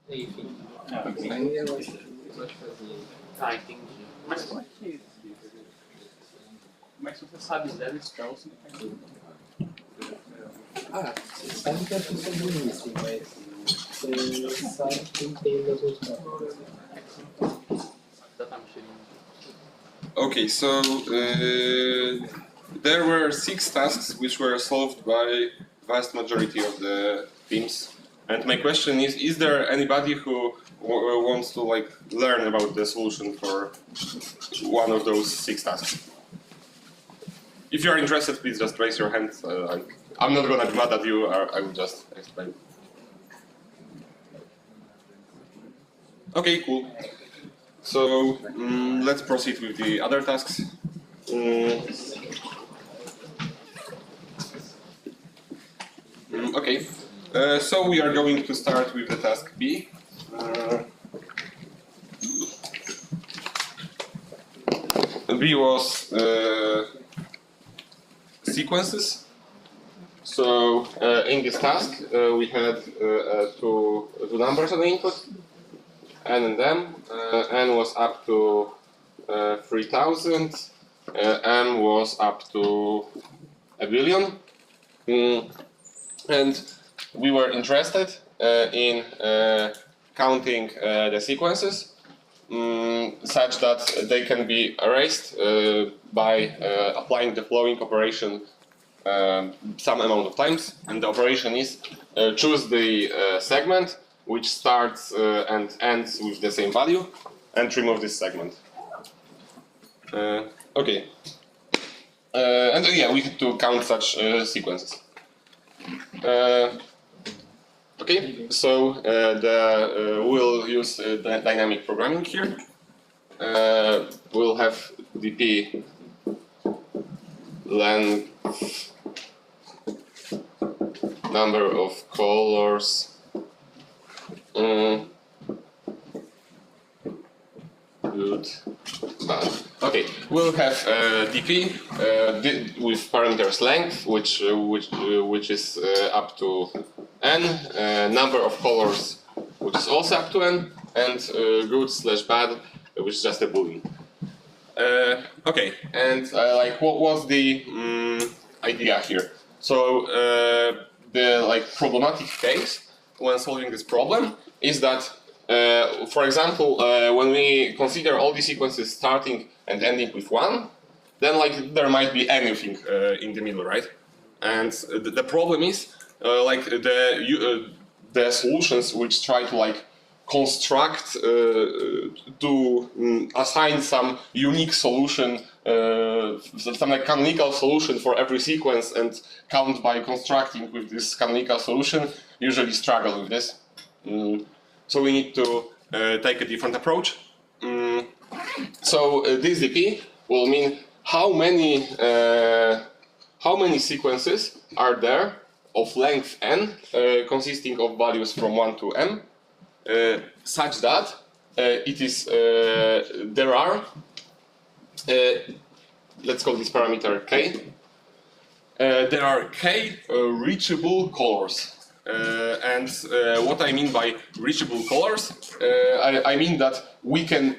Enfim. Okay. Aí ela pode fazer. Ah, entendi. Mas como é que. Como é que você sabe zero spell se não faz nada? Você sabe que as pessoas existem, mas você sabe quem tem das outras coisas. Okay, so there were 6 tasks which were solved by vast majority of the teams. And my question is there anybody who wants to like learn about the solution for one of those 6 tasks? If you are interested, please just raise your hand. I'm not gonna be mad at you, I will just explain. Okay, cool. So let's proceed with the other tasks. Okay, so we are going to start with the task B. B was sequences. So in this task we had two numbers on the input, n and m. N was up to 3000, m was up to 1 billion. And we were interested in counting the sequences such that they can be erased by applying the flowing operation some amount of times. And the operation is choose the segment which starts and ends with the same value and remove this segment. Okay. And yeah, we had to count such sequences. Okay, so we'll use dynamic programming here. We'll have dp length, number of colors, good, bad. Okay, we'll have dp with parameters length, which is up to n, number of colors, which is also up to n, and good/bad, which is just a boolean. Okay, and like what was the idea here? So the problematic case when solving this problem is that, for example, when we consider all the sequences starting and ending with 1, then there might be anything in the middle, right? And the problem is the solutions which try to construct to assign some unique solution, some canonical solution for every sequence and count by constructing with this canonical solution, usually struggle with this. So we need to take a different approach. So this dp will mean how many sequences are there of length n, consisting of values from 1 to m, such that it is there are let's call this parameter k. There are k reachable colors. And what I mean by reachable colors, I mean that we can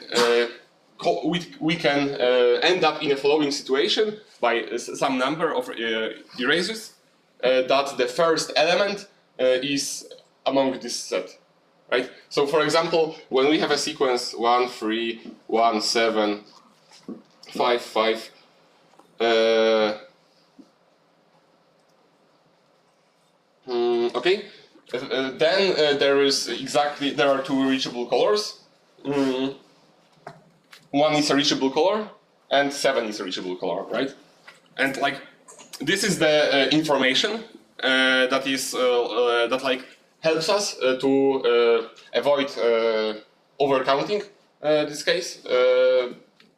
end up in a following situation by some number of erasures that the first element is among this set, right? So for example, when we have a sequence 1, 3, 1, 7, 5, 5, okay, then there are two reachable colors. 1 is a reachable color and 7 is a reachable color, right? And this is the information that is helps us to avoid overcounting this case.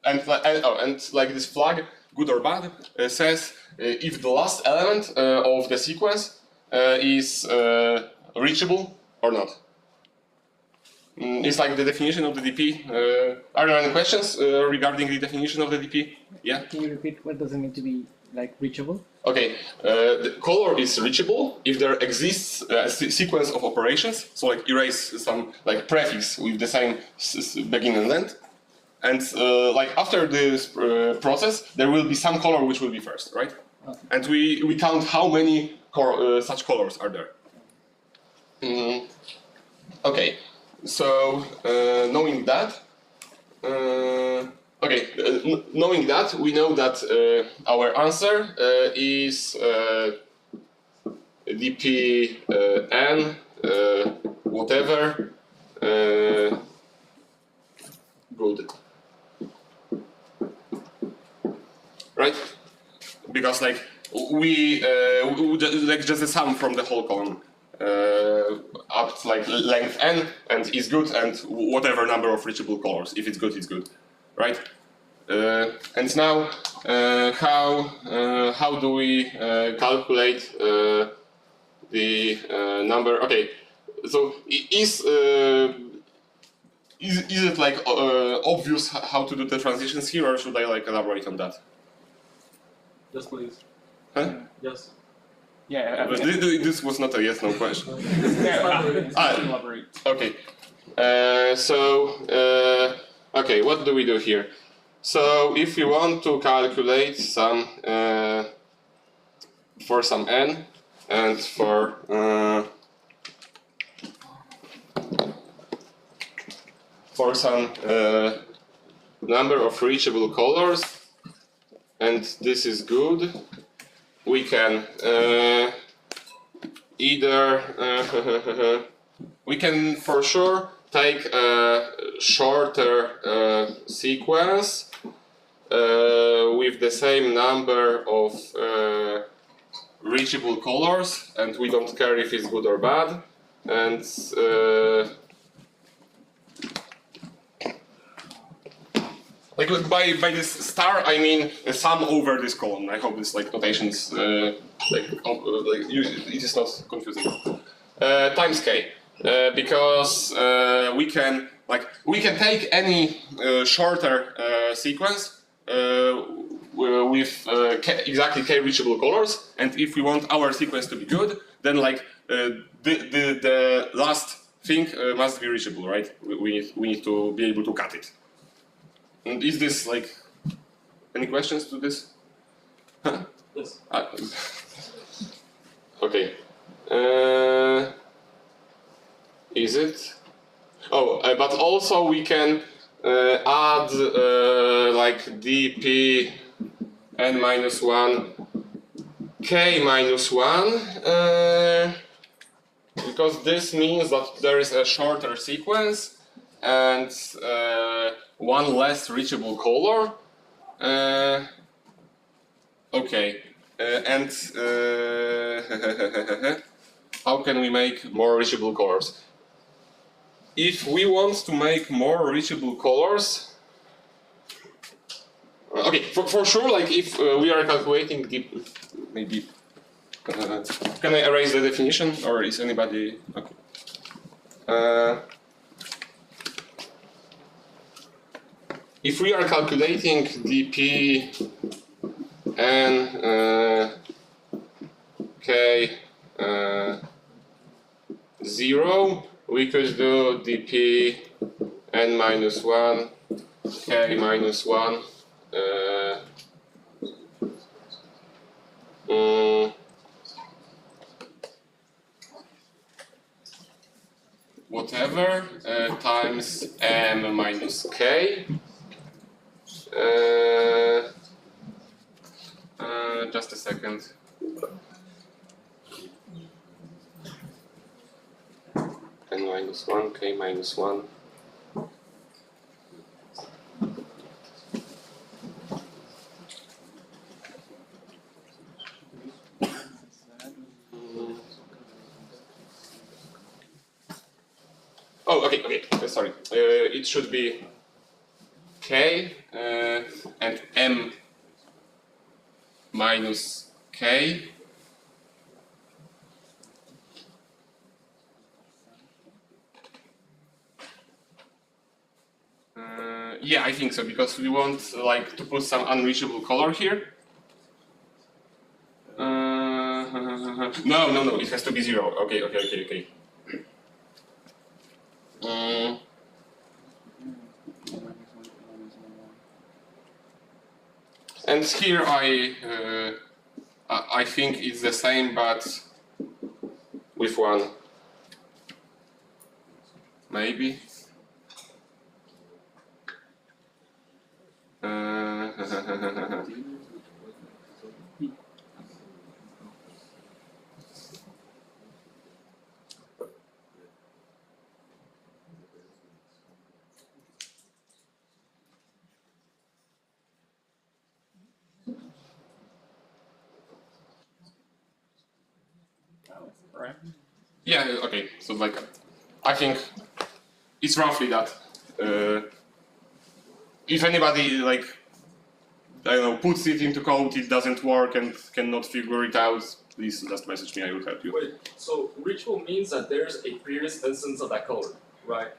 And this flag, good or bad, says if the last element of the sequence is reachable or not. It's like the definition of the DP. Are there any questions regarding the definition of the DP? Yeah? Can you repeat what does it mean to be like reachable? Okay, the color is reachable if there exists a sequence of operations, so like erase some like prefix with the same begin and end, and like after this process there will be some color which will be first, right? Okay. And we count how many such colors are there. Okay, so knowing that, knowing that, we know that our answer is dp n whatever good, right? Because like we like just the sum from the whole column up to like length n and is good, and whatever number of reachable colors. If it's good, right? And now how do we calculate the number? Okay, so is it like obvious how to do the transitions here, or should I like elaborate on that? Just please. Huh? Just. Yeah, But this was not a yes/no question. elaborate. Okay. Okay, what do we do here? So if we want to calculate some for some n and for some number of reachable colors, and this is good, we can either we can for sure take a shorter sequence with the same number of reachable colors, and we don't care if it's good or bad, and like by this star I mean a sum over this column. I hope this like notations it is not confusing. Times k, because we can take any shorter sequence with exactly k reachable colors, and if we want our sequence to be good, then like the last thing must be reachable, right? We need to be able to cut it. And is this like any questions to this? Huh? Yes. Okay. Is it? Oh, but also we can add like dp n minus 1 k minus 1 because this means that there is a shorter sequence and one less reachable color. Okay, and how can we make more reachable colors? If we want to make more reachable colors, okay, for sure, like if we are calculating the, maybe, can I erase the definition, or is anybody, okay. If we are calculating dp n k 0, we could do dp n minus 1 k minus 1 whatever times m minus k. Just a second. N minus 1, k minus 1. Oh, okay, sorry. It should be k and m minus k Yeah, I think so, because we want like to put some unreachable color here. No, it has to be 0. Okay. And here I think it's the same, but with one maybe. Right. Yeah, okay, so like, I think it's roughly that. If anybody, like, I don't know, puts it into code, it doesn't work and cannot figure it out, please just message me, I will help you. Wait, so reachable means that there's a previous instance of that color, right?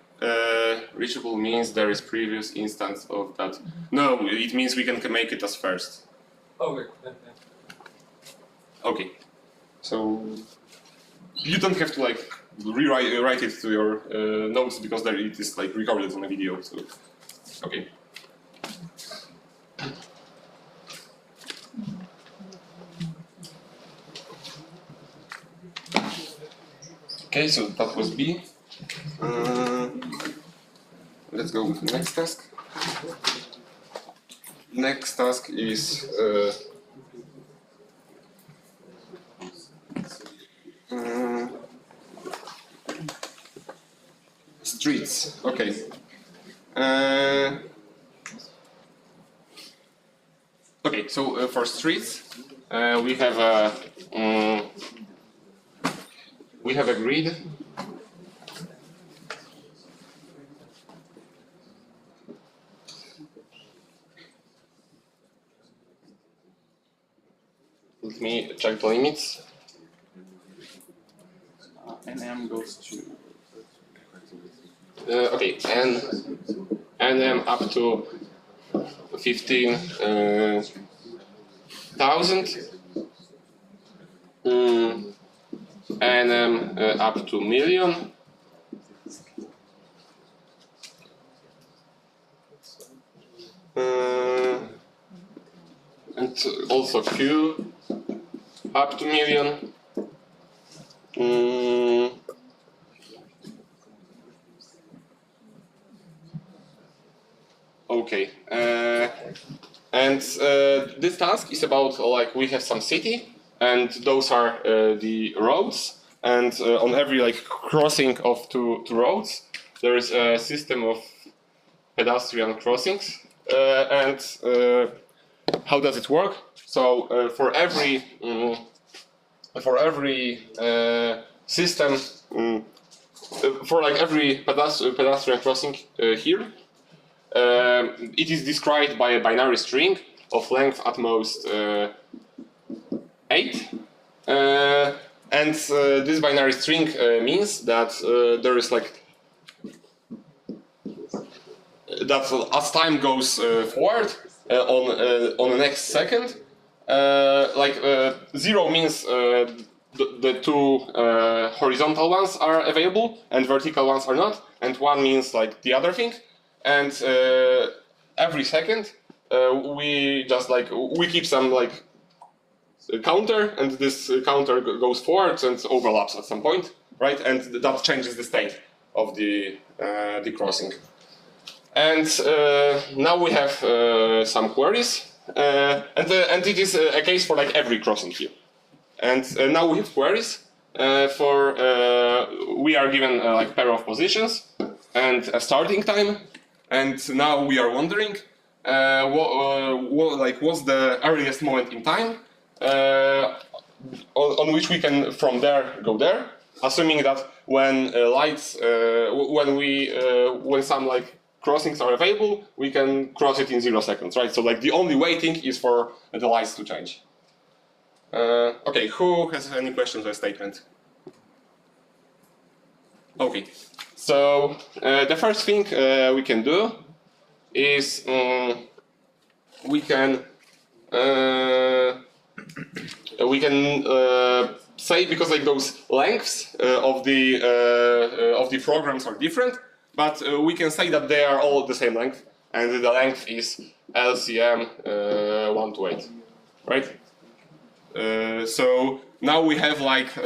Reachable means there is previous instance of that. No, it means we can make it as first. Okay. Okay, so you don't have to like write it to your notes because there it is like recorded on a video. So okay. Okay, so that was B. Let's go with the next task. Next task is streets. Okay. Okay, so for streets, we have a grid. Let me check the limits. NM goes to. Okay, NM up to 15,000. NM up to million. And also Q up to million. Okay, and this task is about like we have some city, and those are the roads, and on every like crossing of two roads, there is a system of pedestrian crossings, and how does it work? So for every system, for like every pedestrian crossing here. It is described by a binary string of length at most 8. And this binary string means that there is like that as time goes forward on the next second, 0 means the two horizontal ones are available and vertical ones are not, and 1 means like the other thing. And every second we just like we keep some like counter, and this counter goes forward and overlaps at some point, right? And that changes the state of the crossing. And now we have some queries, and it is a case for like every crossing here. And now we have queries for we are given like pair of positions and a starting time. And now we are wondering what's the earliest moment in time on which we can from there go there, assuming that when when some like crossings are available, we can cross it in 0 seconds, right? So like the only waiting is for the lights to change. Okay, who has any questions on the statement? Okay. So the first thing we can do is we can say, because like those lengths of the programs are different, but we can say that they are all the same length, and the length is LCM 1 to 8, right? So now we have like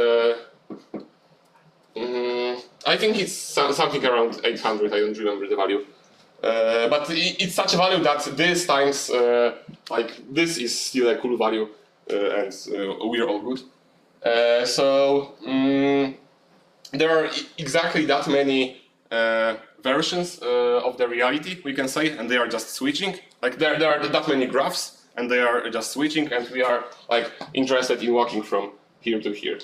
I think it's something around 800. I don't remember the value, but it's such a value that this times like this is still a cool value, and we're all good. So there are exactly that many versions of the reality, we can say, and they are just switching. Like there are that many graphs, and they are just switching, and we are like interested in walking from here to here.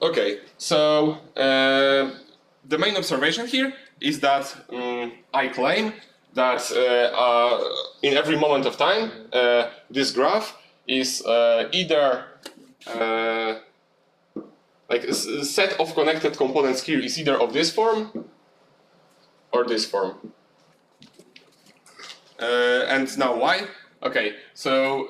Okay, so the main observation here is that I claim that in every moment of time this graph is either like a set of connected components here is either of this form or this form. And now why? Okay, so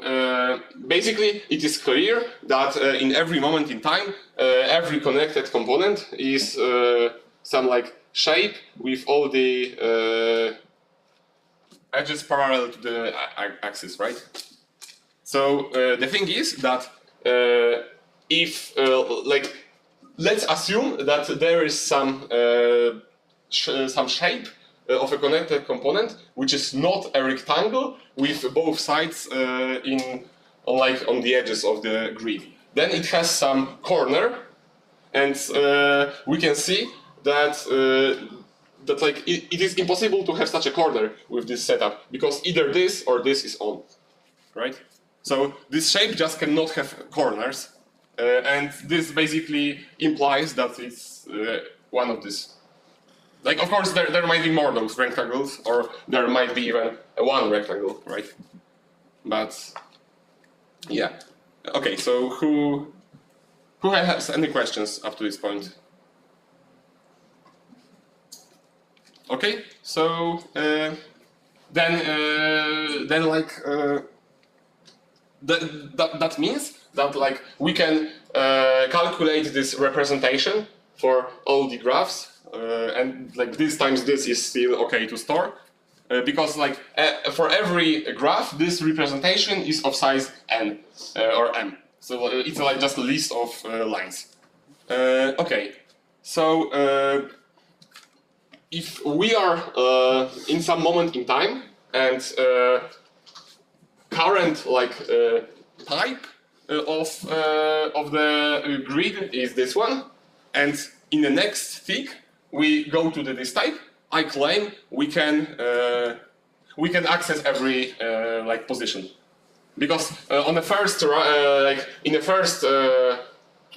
basically it is clear that in every moment in time every connected component is some like shape with all the edges parallel to the axis, right? So the thing is that if like let's assume that there is some shape of a connected component which is not a rectangle with both sides on the edges of the grid. Then it has some corner, and we can see that like it is impossible to have such a corner with this setup, because either this or this is on, right? So this shape just cannot have corners, and this basically implies that it's one of these. Like, of course, there might be more of those rectangles, or there might be even one rectangle, right? But yeah, okay. So who has any questions up to this point? Okay, so then like that means that like we can calculate this representation for all the graphs. And like this times this is still okay to store, because like for every graph this representation is of size n or m. So it's like just a list of lines. Okay, so if we are in some moment in time and current like type of the grid is this one, and in the next tick we go to this type, I claim we can access every like position, because on the first like in the first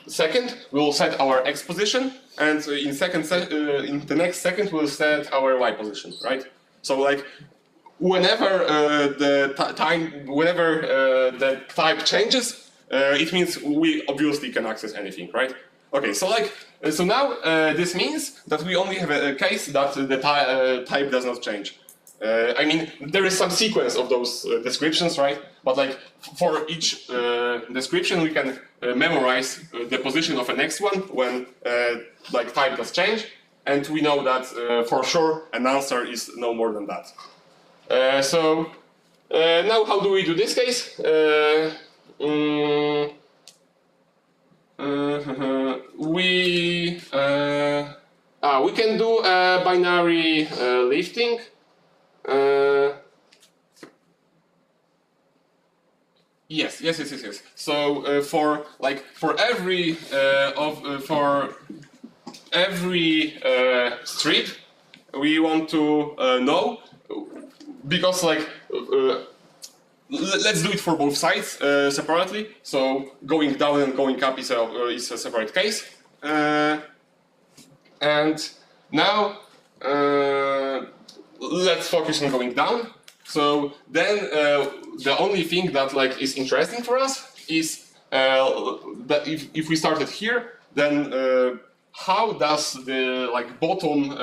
second we will set our x position, and in the next second we'll set our y position, right? So like whenever the type changes, it means we obviously can access anything, right? Okay, so like so now this means that we only have a case that the type does not change. I mean, there is some sequence of those descriptions, right? But like for each description, we can memorize the position of the next one when like type does change, and we know that for sure an answer is no more than that. So now, how do we do this case? We can do a binary lifting. Yes. So for every strip, we want to know, because like let's do it for both sides separately. So going down and going up is a separate case. And now let's focus on going down. So then the only thing that like is interesting for us is that if we started here, then how does the like bottom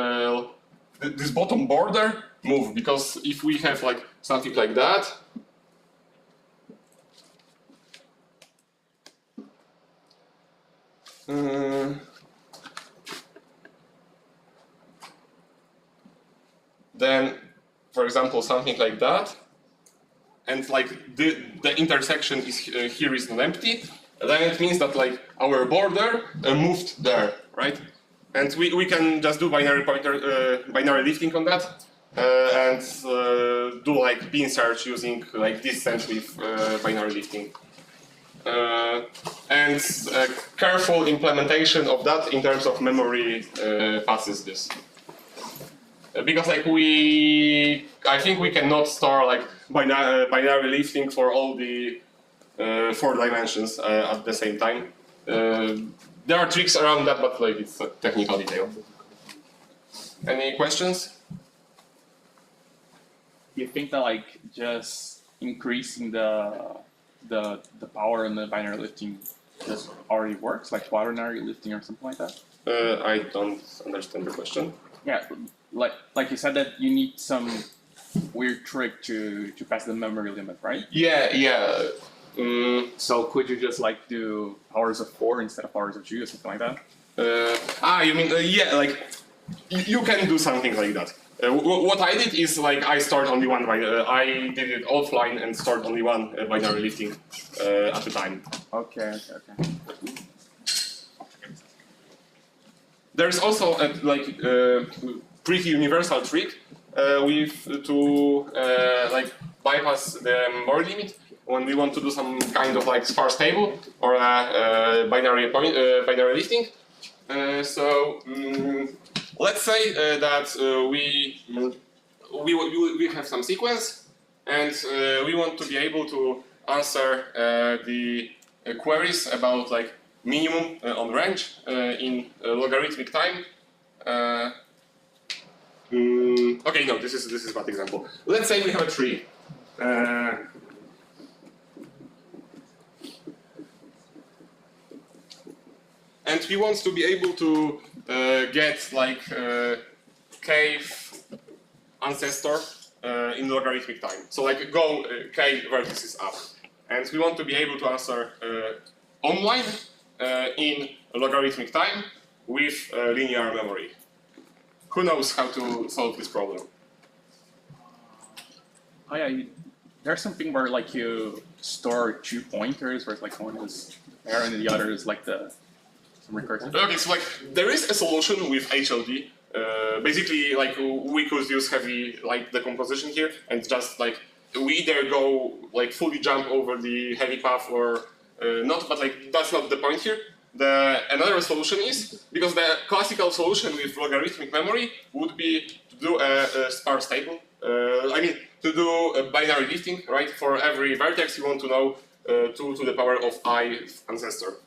this bottom border move, because if we have like something like that, then, for example, something like that, and like the intersection is here is not empty, then it means that like our border moved there, right? And we can just do binary lifting on that, and do like bin search using like distance with binary lifting. And careful implementation of that in terms of memory passes this. Because like I think we cannot store like binary lifting for all the 4 dimensions at the same time. There are tricks around that, but like it's a technical detail. Any questions? You think that like just increasing the power in the binary lifting just already works, like quaternary lifting or something like that? I don't understand the question. Yeah, like you said that you need some weird trick to pass the memory limit, right? Yeah. So could you just like do powers of 4 instead of powers of 2 or something like that? You mean yeah, like you can do something like that. What I did is like I stored only one. I did it offline and stored only one binary lifting at a time. Okay. There's also a pretty universal trick with to like bypass the memory limit when we want to do some kind of like sparse table or a binary lifting. Let's say that we have some sequence, and we want to be able to answer the queries about like minimum on range in logarithmic time. Okay, no, this is bad example. Let's say we have a tree. And we want to be able to get like cave ancestor in logarithmic time. So like go k vertices up, and we want to be able to answer online in logarithmic time with linear memory. Who knows how to solve this problem? Oh yeah, there's something where like you store 2 pointers, where it's like one is there and the other is like the recursive. Okay, so like there is a solution with HLD. Basically, like we could use heavy light decomposition here, and just like we either go like fully jump over the heavy path or not. But like that's not the point here. Another solution is because the classical solution with logarithmic memory would be to do a sparse table. I mean to do a binary lifting, right? For every vertex, you want to know 2 to the power of I ancestor.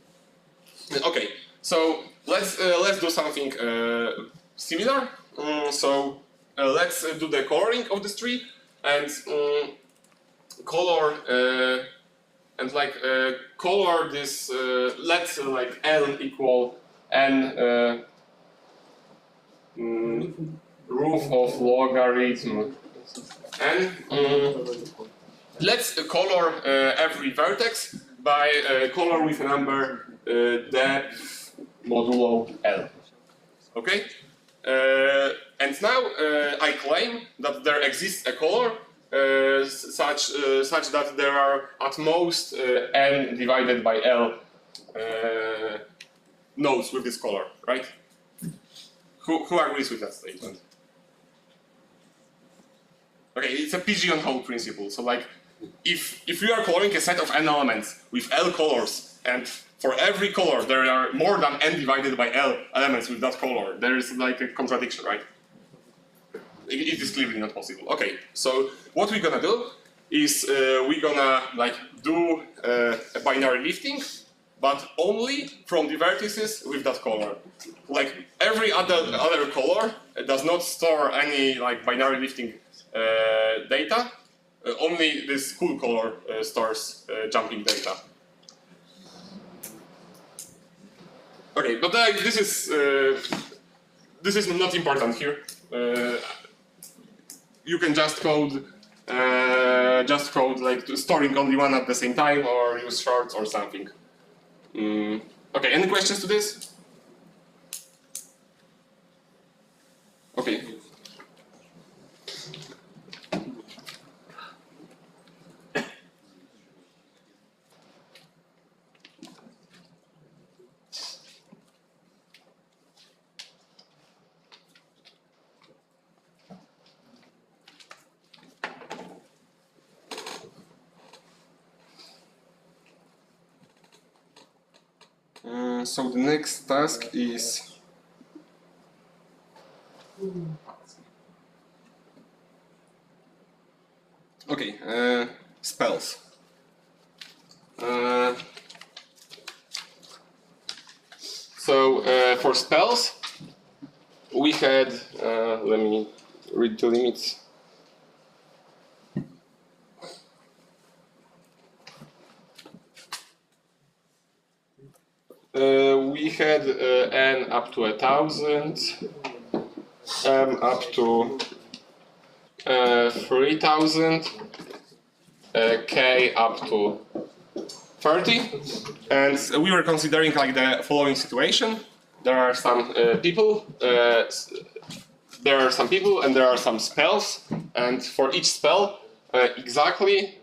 Okay. So let's do something similar. Let's do the coloring of this tree and color color this. Let's like L equal n roof of logarithm n. Let's color every vertex by color with a number depth modulo L. Okay? And now I claim that there exists a color such that there are at most n divided by L nodes with this color, right? Who agrees with that statement? Okay, it's a pigeon hole principle. So like, if you are coloring a set of n elements with L colors, and for every color there are more than n divided by L elements with that color, there is like a contradiction, right? It is clearly not possible. Okay, so what we're gonna do is we're gonna like do a binary lifting, but only from the vertices with that color. Like every other color does not store any like binary lifting data. Only this cool color stores jumping data. Okay, but this is not important here. you can just code like storing only one at the same time, or use shorts or something. Okay, any questions to this? Okay. So the next task is okay, spells. So for spells, we had let me read the limits. We had n up to 1,000, m up to 3,000, k up to 30, and we were considering like the following situation. There are some people, and there are some spells, and for each spell, exactly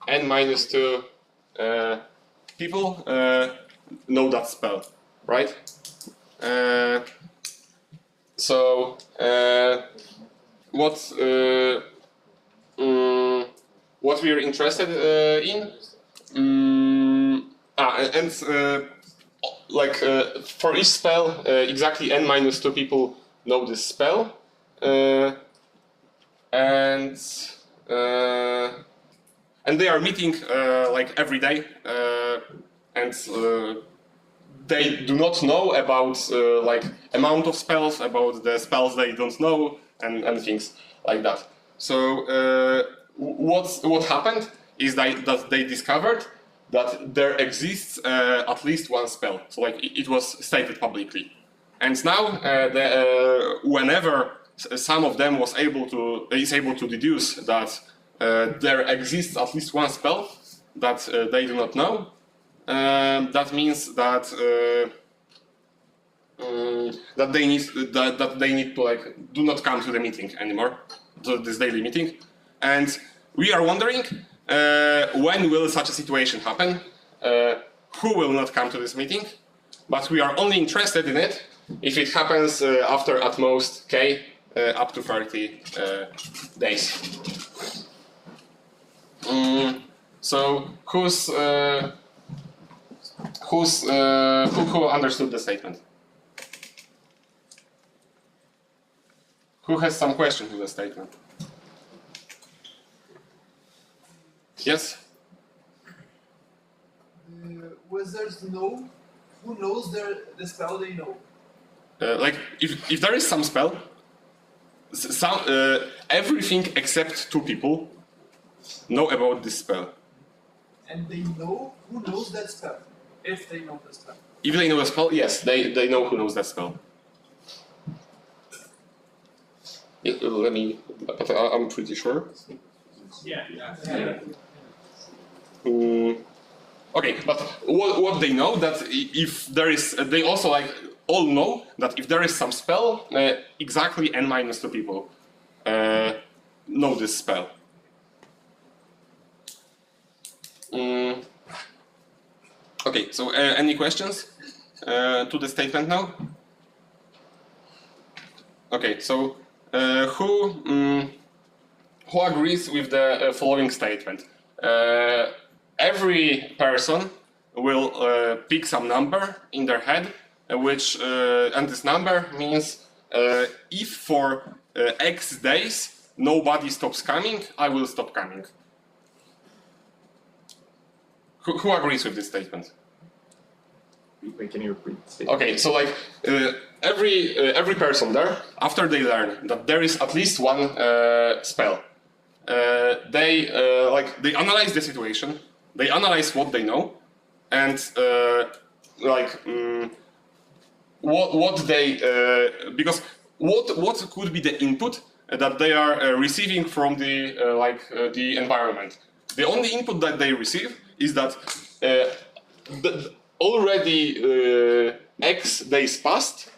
n minus 2 people know that spell, right? So what we are interested in, for each spell, exactly n minus 2 people know this spell, and they are meeting like every day, and they do not know about like amount of spells, about the spells they don't know, and things like that. So what happened is that they discovered that there exists at least one spell. So like it was stated publicly, and now whenever some of them is able to deduce that there exists at least one spell that they do not know, that means that that they need to like do not come to the meeting anymore, to this daily meeting, and we are wondering when will such a situation happen, who will not come to this meeting, but we are only interested in it if it happens after at most k up to 30 days. So who understood the statement? Who has some question to the statement? Yes? Wizards know who knows the spell they know. Like if there is some spell, everything except 2 people know about this spell. And they know who knows that spell, if they know the spell. If they know the spell, yes, they know who knows that spell. Let me, but I'm pretty sure. Yeah. Okay, but what they know that if there is, they also like all know that if there is some spell, exactly n minus 2 people know this spell. Okay, so any questions to the statement now? Okay, so who agrees with the following statement? Every person will pick some number in their head, which and this number means if for X days nobody stops coming, I will stop coming. Who agrees with this statement? Wait, can you repeat the statement? Okay, so like every person there, after they learn that there is at least one spell, they analyze the situation, they analyze what they know, and what they because what could be the input that they are receiving from the the environment. The only input that they receive is that already X days passed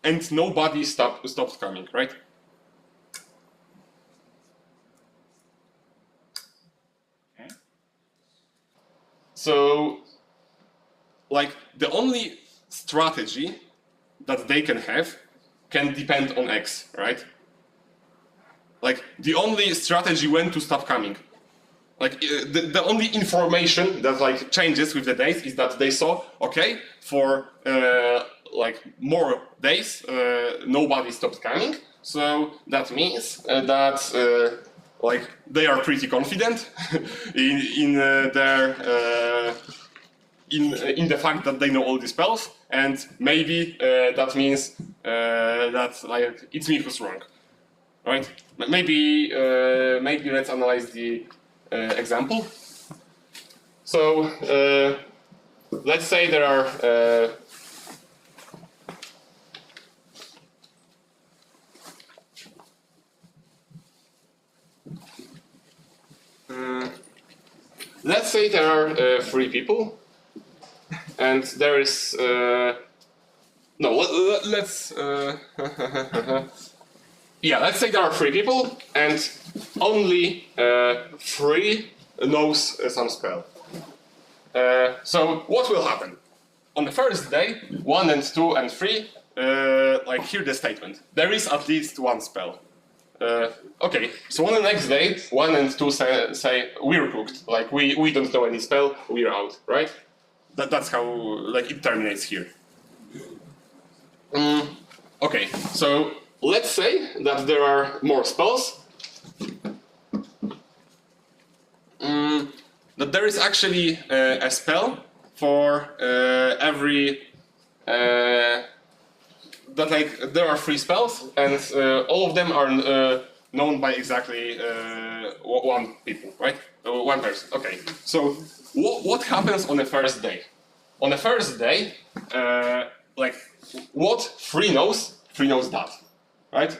and nobody stopped coming, right? Okay. So, like, the only strategy that they can have can depend on X, right? Like, the only strategy when to stop coming. Like, the only information that, like, changes with the days is that they saw, okay, for, like, more days, nobody stopped coming. So, that means that, like, they are pretty confident in their... in the fact that they know all the spells, and maybe that means that, like, it's me who's wrong, right? Maybe let's analyze the example. So let's say there are let's say there are 3 people. And there is let's yeah, let's say there are 3 people and only 3 knows some spell. So what will happen? On the first day, 1 and 2 and 3 like hear the statement. There is at least 1 spell. Okay, so on the next day, 1 and 2 say we're cooked. Like we don't know any spell, we're out, right? That's how, like, it terminates here. Okay, so let's say that there are more spells. That there is actually a spell for every that, like, there are 3 spells and all of them are known by exactly 1 people, right? 1 person. Okay, so what happens on the first day? On the first day, like, what 3 knows that, right?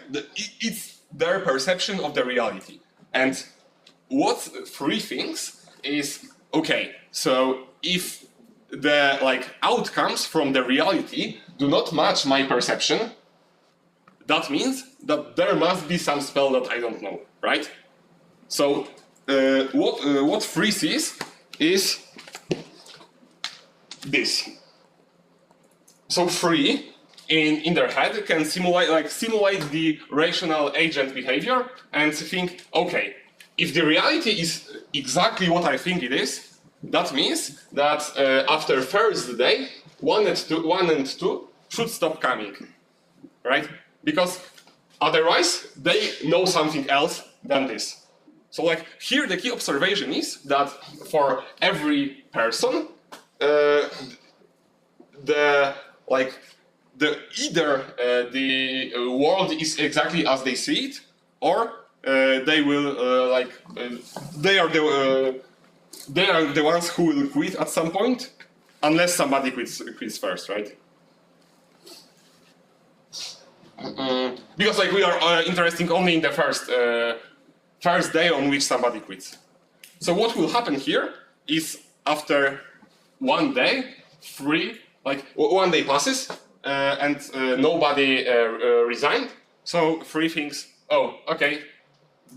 It's their perception of the reality. And what 3 thinks is, okay, so if the, like, outcomes from the reality do not match my perception, that means that there must be some spell that I don't know, right? So what 3 sees is this. So 3 in their head can simulate the rational agent behavior and think, okay, if the reality is exactly what I think it is, that means that after first day, 1 and 2 should stop coming, right? Because otherwise they know something else than this. So, like, here the key observation is that for every person, either the world is exactly as they see it, or they will they are the ones who will quit at some point, unless somebody quits first, right? Because, like, we are interested only in the first day on which somebody quits. So what will happen here is after 1 day, 1 day passes and nobody resigned. So 3 thinks, oh, okay,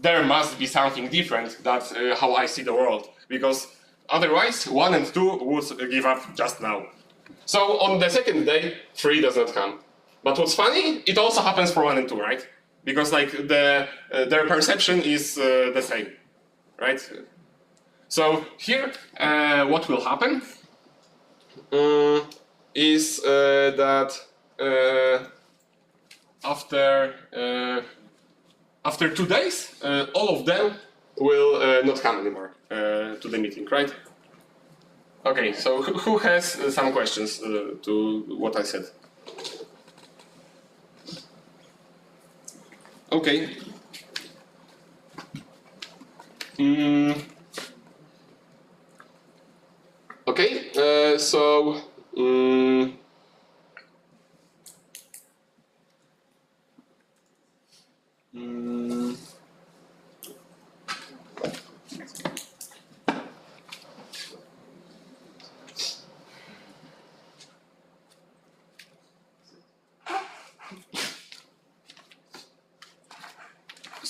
there must be something different. That's how I see the world. Because otherwise, 1 and 2 would give up just now. So on the second day, 3 does not come. But what's funny, it also happens for 1 and 2, right? Because, like, their perception is the same, right? So here, what will happen is that after 2 days, all of them will not come anymore to the meeting, right? Okay, so who has some questions to what I said? Okay. Okay, so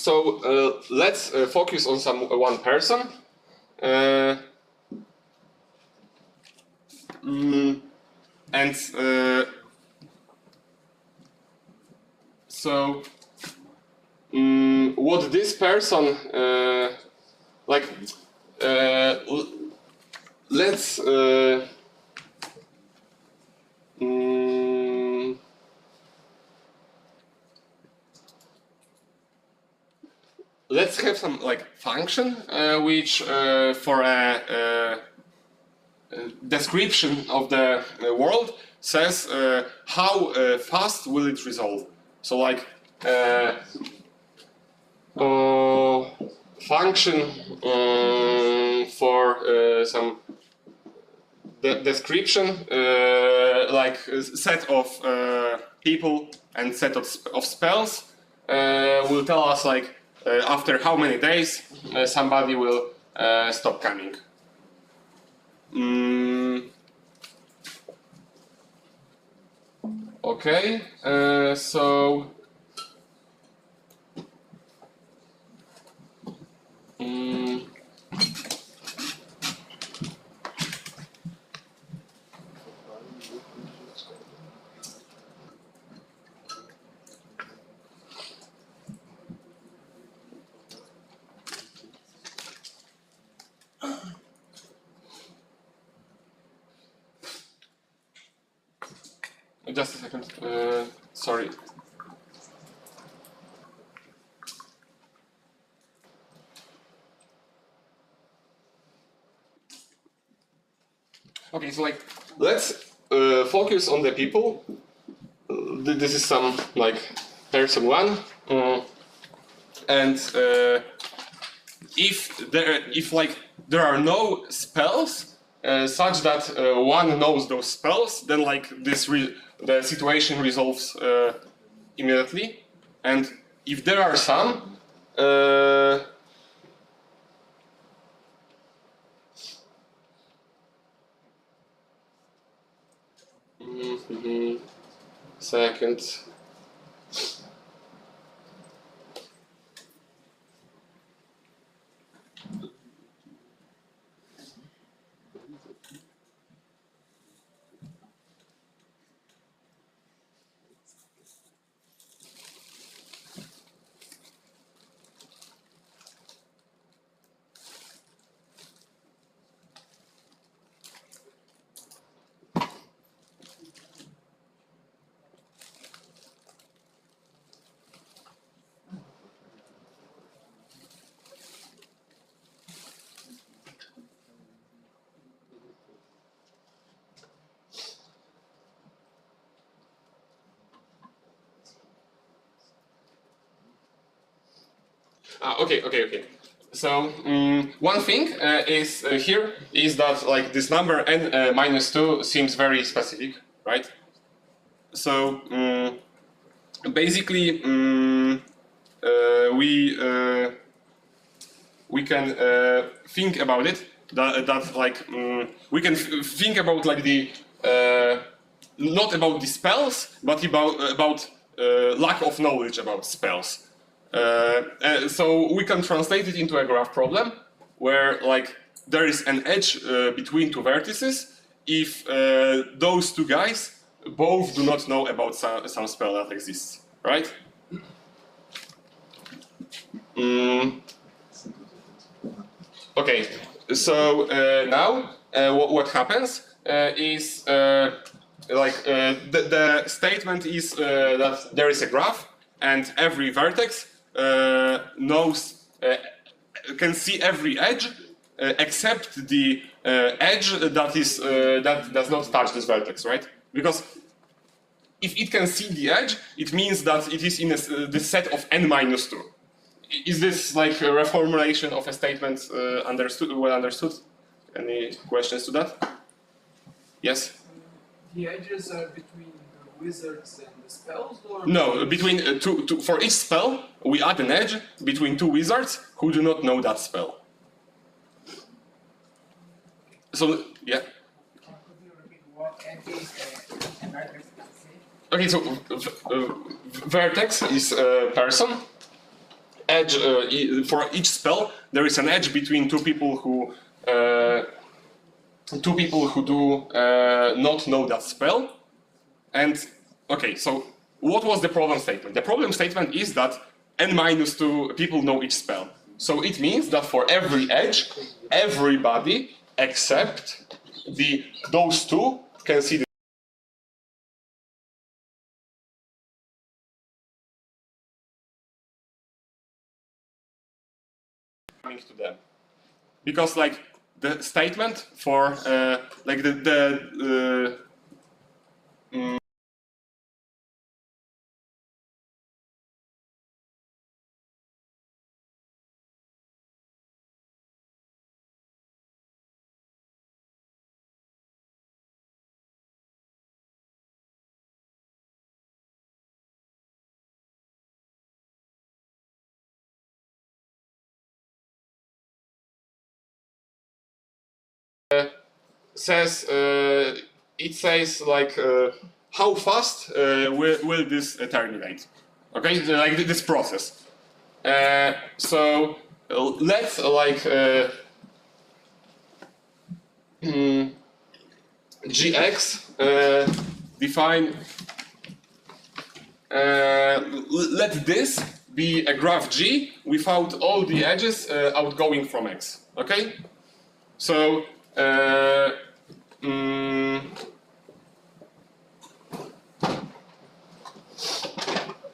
So let's focus on one person. And so what this person like let's let's have some like function which for a description of the world says how fast will it resolve. So like function for some description like set of people and set of spells will tell us like after how many days somebody will stop coming. Okay, so just a second, sorry. Okay, so like let's focus on the people. This is some like person one, and if like there are no spells such that one knows those spells, then like the situation resolves immediately. And if there are some, second. Okay. So one thing is here is that like this number n minus 2 seems very specific, right? So basically we can think about it that like we can think about like the not about the spells, but about lack of knowledge about spells. So we can translate it into a graph problem where like there is an edge between two vertices if those two guys both do not know about some spell that exists, right? Okay, so now what happens is like the statement is that there is a graph and every vertex can see every edge except the edge that does not touch this vertex, right? Because if it can see the edge, it means that it is in the set of n minus 2. Is this like a reformulation of a statement well understood? Any questions to that? Yes? The edges are between the wizards and the spells, or No, between for each spell we add an edge between two wizards who do not know that spell. So yeah. Could you repeat what edge is a vertex can see? Okay, so vertex is a person, edge for each spell. There is an edge between two people who do not know that spell. And okay, so what was the problem statement? The problem statement is that n-2 people know each spell. So it means that for every edge, everybody except those two can see the coming to them. Because like the statement for like says it says like how fast will this terminate? Okay, like this process. So let's like gx define. Let this be a graph G without all the edges outgoing from X. Okay, so.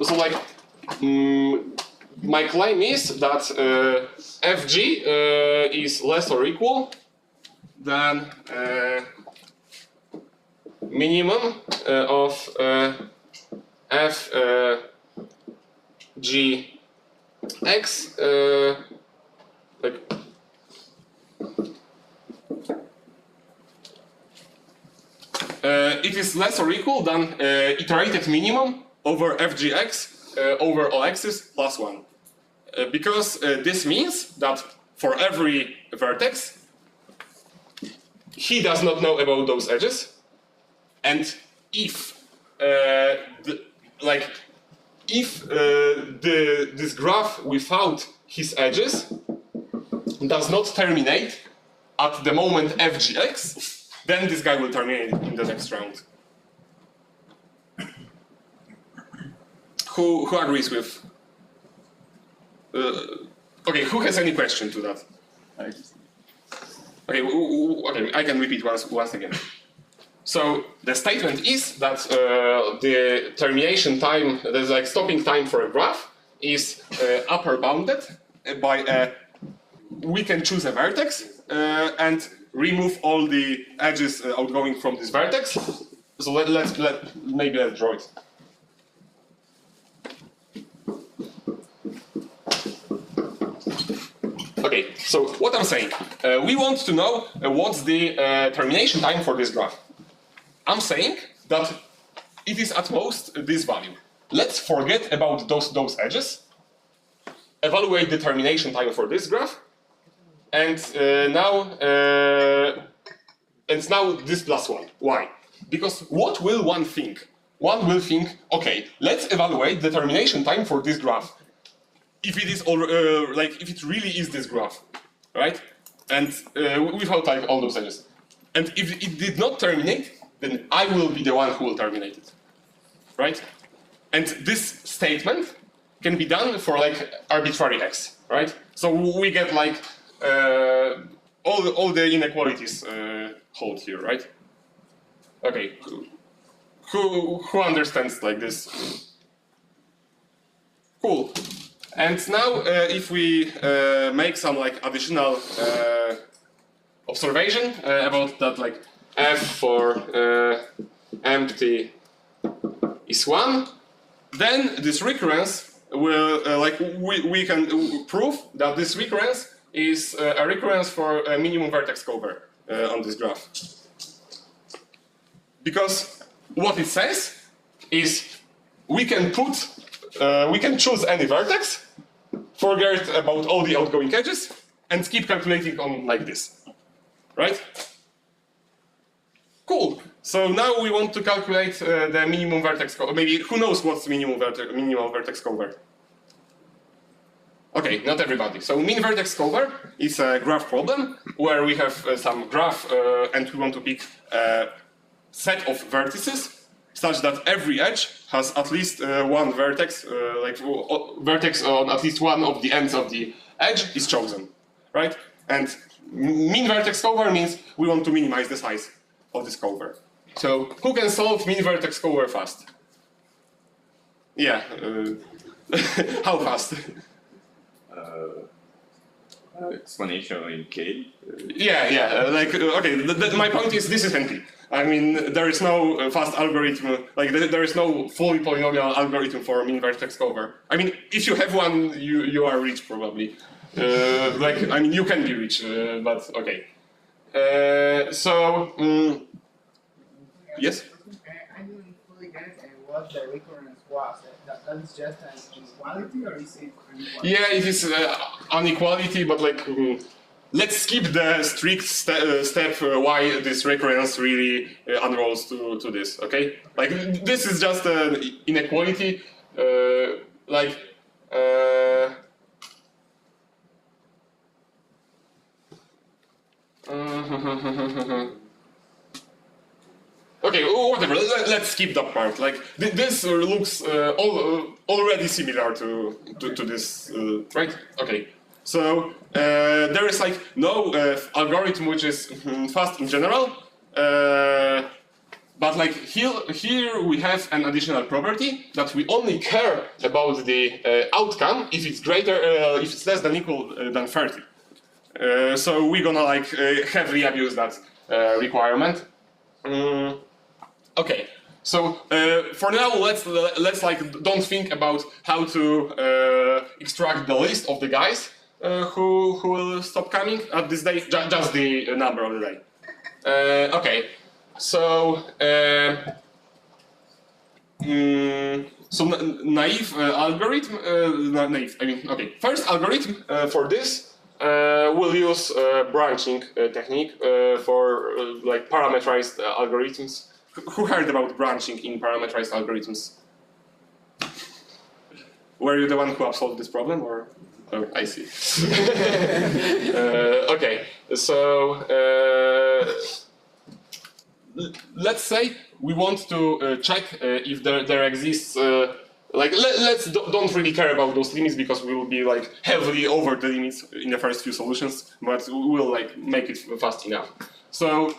So like my claim is that fg is less or equal than minimum of f g x like it is less or equal than iterated minimum over fgx over all x's plus 1. Because this means that for every vertex, he does not know about those edges, and if this graph without his edges does not terminate at the moment fgx, then this guy will terminate in the next round. Who agrees with? Okay, who has any question to that? Okay, okay, I can repeat once again. So the statement is that the termination time, there's like stopping time for a graph, is upper bounded by a. We can choose a vertex and remove all the edges outgoing from this vertex. So maybe let's draw it. Okay, so what I'm saying, we want to know what's the termination time for this graph. I'm saying that it is at most this value. Let's forget about those edges, evaluate the termination time for this graph, and now this plus 1. Why? Because what will one think? One will think, okay, let's evaluate the termination time for this graph. If it is like if it really is this graph, right? And without like all those edges. And if it did not terminate, then I will be the one who will terminate it, right? And this statement can be done for like arbitrary x, right? So we get like all the inequalities hold here, right? Okay, who understands like this? Cool. And now, if we make some like additional observation about that, like f for empty is 1, then this recurrence will like we can prove that this recurrence is a recurrence for a minimum vertex cover on this graph. Because what it says is we can choose any vertex, forget about all the outgoing edges, and keep calculating on like this, right? Cool. So now we want to calculate the minimum vertex cover. Maybe who knows what's minimal vertex cover? okay, not everybody. So mean vertex cover is a graph problem where we have some graph and we want to pick a set of vertices such that every edge has at least one vertex, vertex on at least one of the ends of the edge is chosen, right? And mean vertex cover means we want to minimize the size of this cover. So who can solve mean vertex cover fast? Yeah, how fast? Exponential in k. Yeah, okay, my point is this is NP. I mean, there is no fast algorithm, like there is no fully polynomial algorithm for mean vertex cover. I mean, if you have one, you are rich probably. I mean, you can be rich, but okay. Yes? I didn't fully get what the recurrence was. That's just an inequality, or is it an equality? Yeah, it is inequality, but let's skip the strict step why this recurrence really unrolls to this, okay? Like, this is just an inequality, okay, whatever. Let's skip that part. Like this looks already similar to this, right? Okay. So there is like no algorithm which is fast in general, but like here we have an additional property that we only care about the outcome if it's greater, if it's less than equal than 30. So we're gonna like heavily abuse that requirement. Okay, so for now let's like don't think about how to extract the list of the guys who will stop coming at this day, just the number of the day. Okay, so naive algorithm, naive. I mean, okay. First algorithm for this we'll use branching technique for like parameterized algorithms. Who heard about branching in parameterized algorithms? Were you the one who solved this problem, or? Oh, I see. Okay, so let's say we want to check if there exists. Don't really care about those limits because we will be like heavily over the limits in the first few solutions, but we will like make it fast enough. So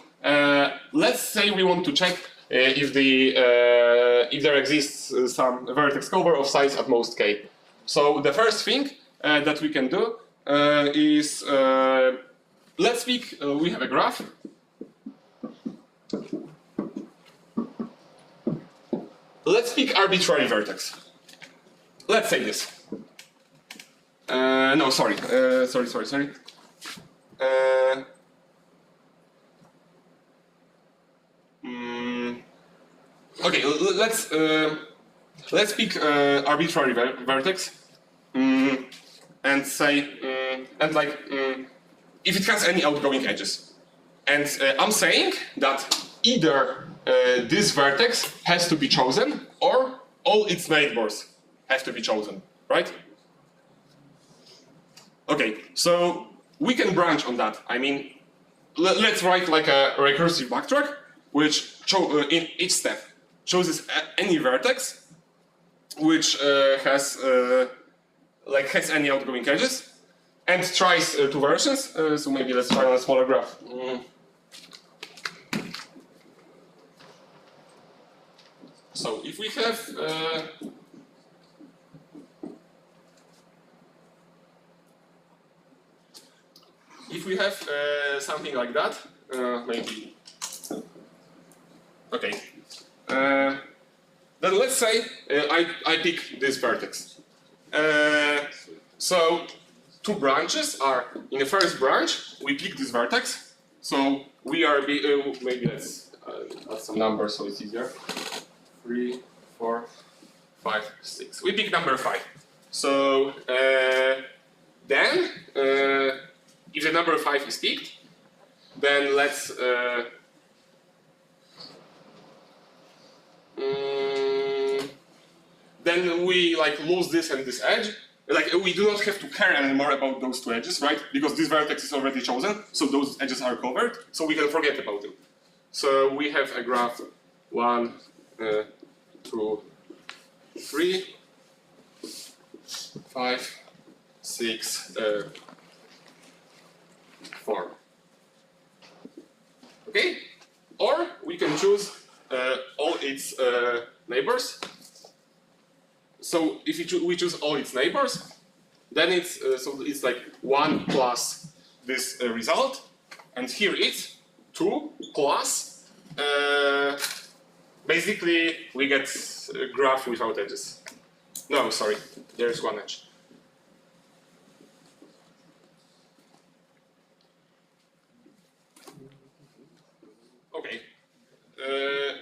let's say we want to check if there exists some vertex cover of size at most k. So the first thing that we can do is let's pick. We have a graph. Let's pick arbitrary vertex. Let's say this. No, sorry. Sorry. Okay, let's pick arbitrary vertex and say if it has any outgoing edges. And I'm saying that either this vertex has to be chosen or all its neighbors have to be chosen, right? Okay, so we can branch on that. I mean, let's write like a recursive backtrack, which in each step chooses any vertex which has any outgoing edges and tries two versions. So maybe let's try on a smaller graph. So if we have something like that, maybe. Okay. Then let's say I pick this vertex. So two branches are in the first branch we pick this vertex. So we are maybe let's add some numbers so it's easier. 3, 4, 5, 6. We pick number 5. So then, if the number 5 is picked, then let's then we like lose this and this edge, like we do not have to care anymore about those two edges, right? Because this vertex is already chosen, so those edges are covered, so we can forget about them. So we have a graph 1, 2, 3, 5, 6, 4. Okay? Or we can choose all its neighbors. So if we choose all its neighbors, then it's so it's like 1 plus this result, and here it's 2 plus. Basically, we get a graph without edges. No, sorry, there's one edge. Okay,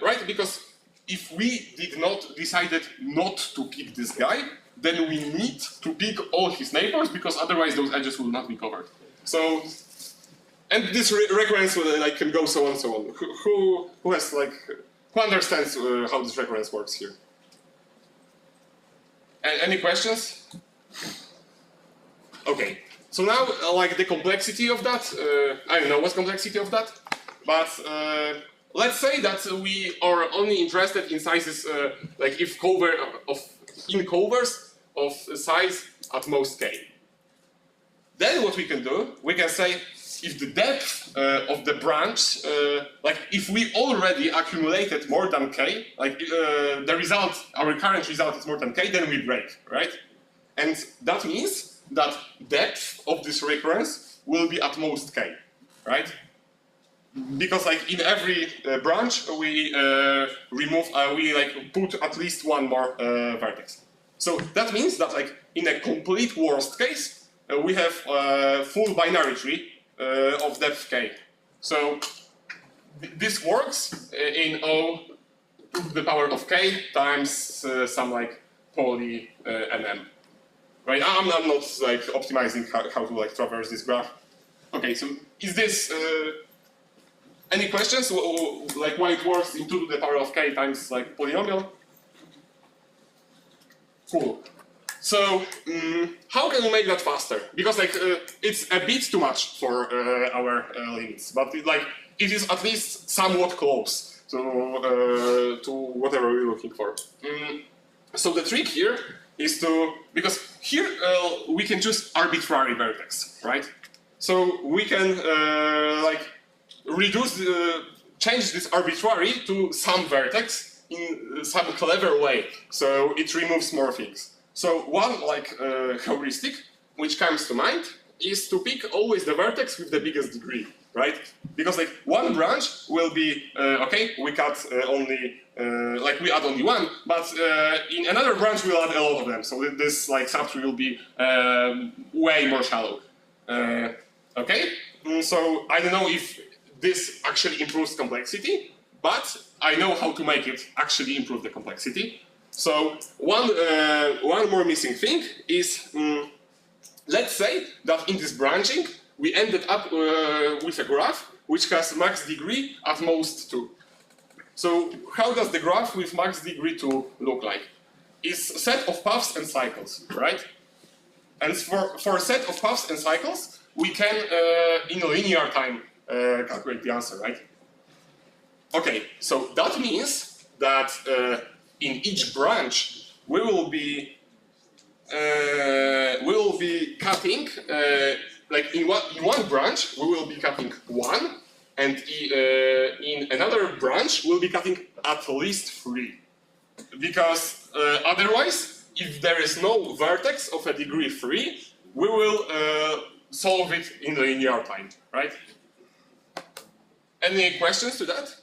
right? Because if we did not decided not to pick this guy, then we need to pick all his neighbors because otherwise those edges will not be covered. So, and this recurrence like can go so on, so on. Who has like who understands how this recurrence works here? Any questions? Okay. So now, like the complexity of that, I don't know what's complexity of that, but let's say that we are only interested in sizes, like if in covers of size at most k. Then what we can do, we can say if the depth of the branch, like if we already accumulated more than k, like the result, our current result is more than k, then we break, right? And that means that depth of this recurrence will be at most k, right? Because like in every branch we remove, we like put at least one more vertex. So that means that like in a complete worst case, we have a full binary tree of depth k. So this works in O to the power of k times some like poly nm. Right? I'm not like optimizing how to like traverse this graph. Okay, so is this any questions? Like why it works in 2 to the power of k times like polynomial? Cool. So how can we make that faster? Because like it's a bit too much for our limits, but it is at least somewhat close to whatever we're looking for. So the trick here is to, because here we can choose arbitrary vertex, right? So we can like change this arbitrary to some vertex in some clever way, so it removes more things. So one like heuristic which comes to mind is to pick always the vertex with the biggest degree, right? Because like one branch will be okay, we cut only like we add only one, but in another branch we'll add a lot of them. So this like subtree will be way more shallow. Okay, so I don't know if this actually improves complexity, but I know how to make it actually improve the complexity. So one more missing thing is, let's say that in this branching we ended up with a graph which has max degree at most 2. So how does the graph with max degree 2 look like? It's a set of paths and cycles, right? And for a set of paths and cycles, we can in a linear time calculate the answer, right? Okay, so that means that in each branch we will be cutting like in one branch we will be cutting 1, and in another branch we'll be cutting at least 3, because otherwise, if there is no vertex of a degree 3, we will solve it in linear time, right? Any questions to that?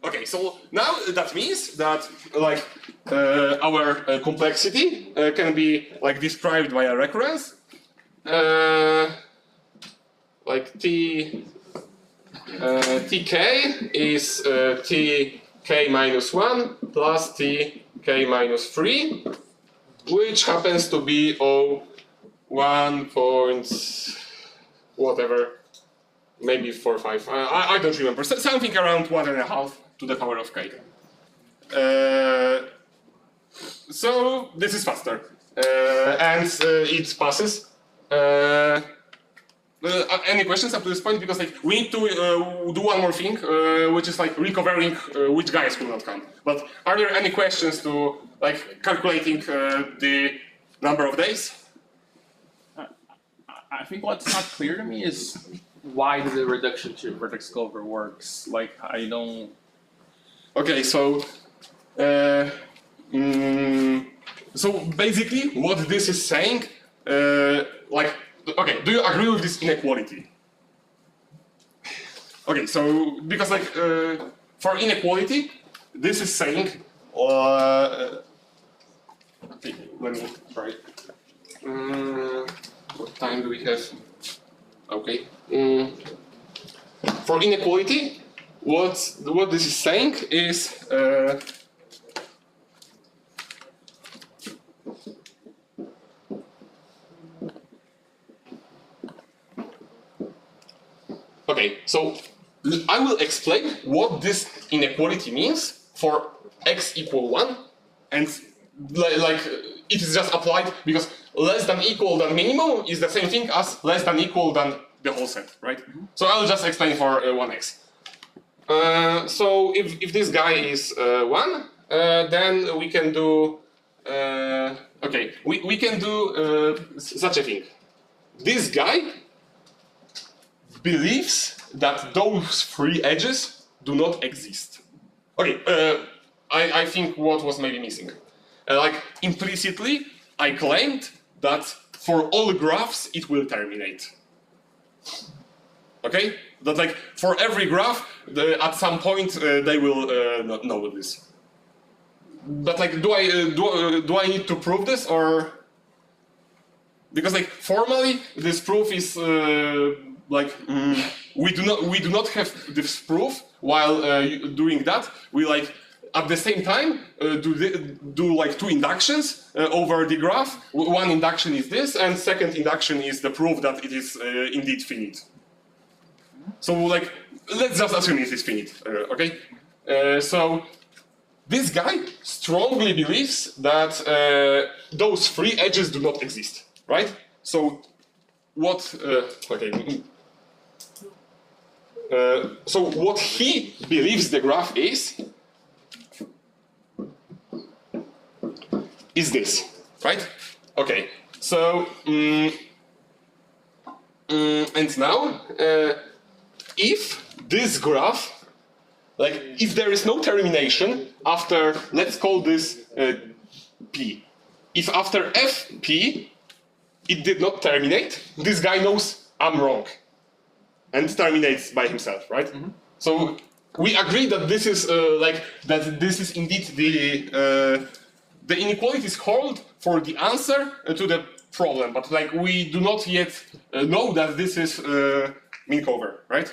Okay, so now that means that like our complexity can be like described by a recurrence, like tk is tk minus 1 plus tk minus 3, which happens to be 1 point whatever, maybe 4, 5. I don't remember. Something around 1.5 to the power of k. So this is faster. and it passes. Any questions up to this point? Because like we need to do one more thing, which is like recovering which guys will not come. But are there any questions to like calculating the number of days? I think what's not clear to me is why the reduction to vertex cover works. Like I don't. Okay, so so basically what this is saying, like, okay, do you agree with this inequality? Okay, so because like for inequality, this is saying, okay, let me try. What time do we have? Okay. For inequality, what this is saying is okay, so I will explain what this inequality means for x equal 1, and like it is just applied because less than equal than minimum is the same thing as less than equal than the whole set, right? So I'll just explain for 1x. So if this guy is 1, then we can do okay, we can do such a thing. This guy believes that those three edges do not exist. Okay, I think what was maybe missing. Like implicitly, I claimed that for all graphs it will terminate. Okay, that like for every graph, at some point they will not know this. But like, do I need to prove this, or because like formally this proof is like we do not have this proof. While doing that, we like at the same time do like two inductions over the graph. One induction is this, and second induction is the proof that it is indeed finite. So like, let's just assume it is finite, okay? So this guy strongly believes that those three edges do not exist, right? So what? Okay. So what he believes the graph is this, right? Okay. So and now if this graph, like if there is no termination after, let's call this P. If after Fp it did not terminate, this guy knows I'm wrong and terminates by himself, right? Mm-hmm. So we agree that this is like that this is indeed the inequality is called for the answer to the problem, but like we do not yet know that this is mean cover, right?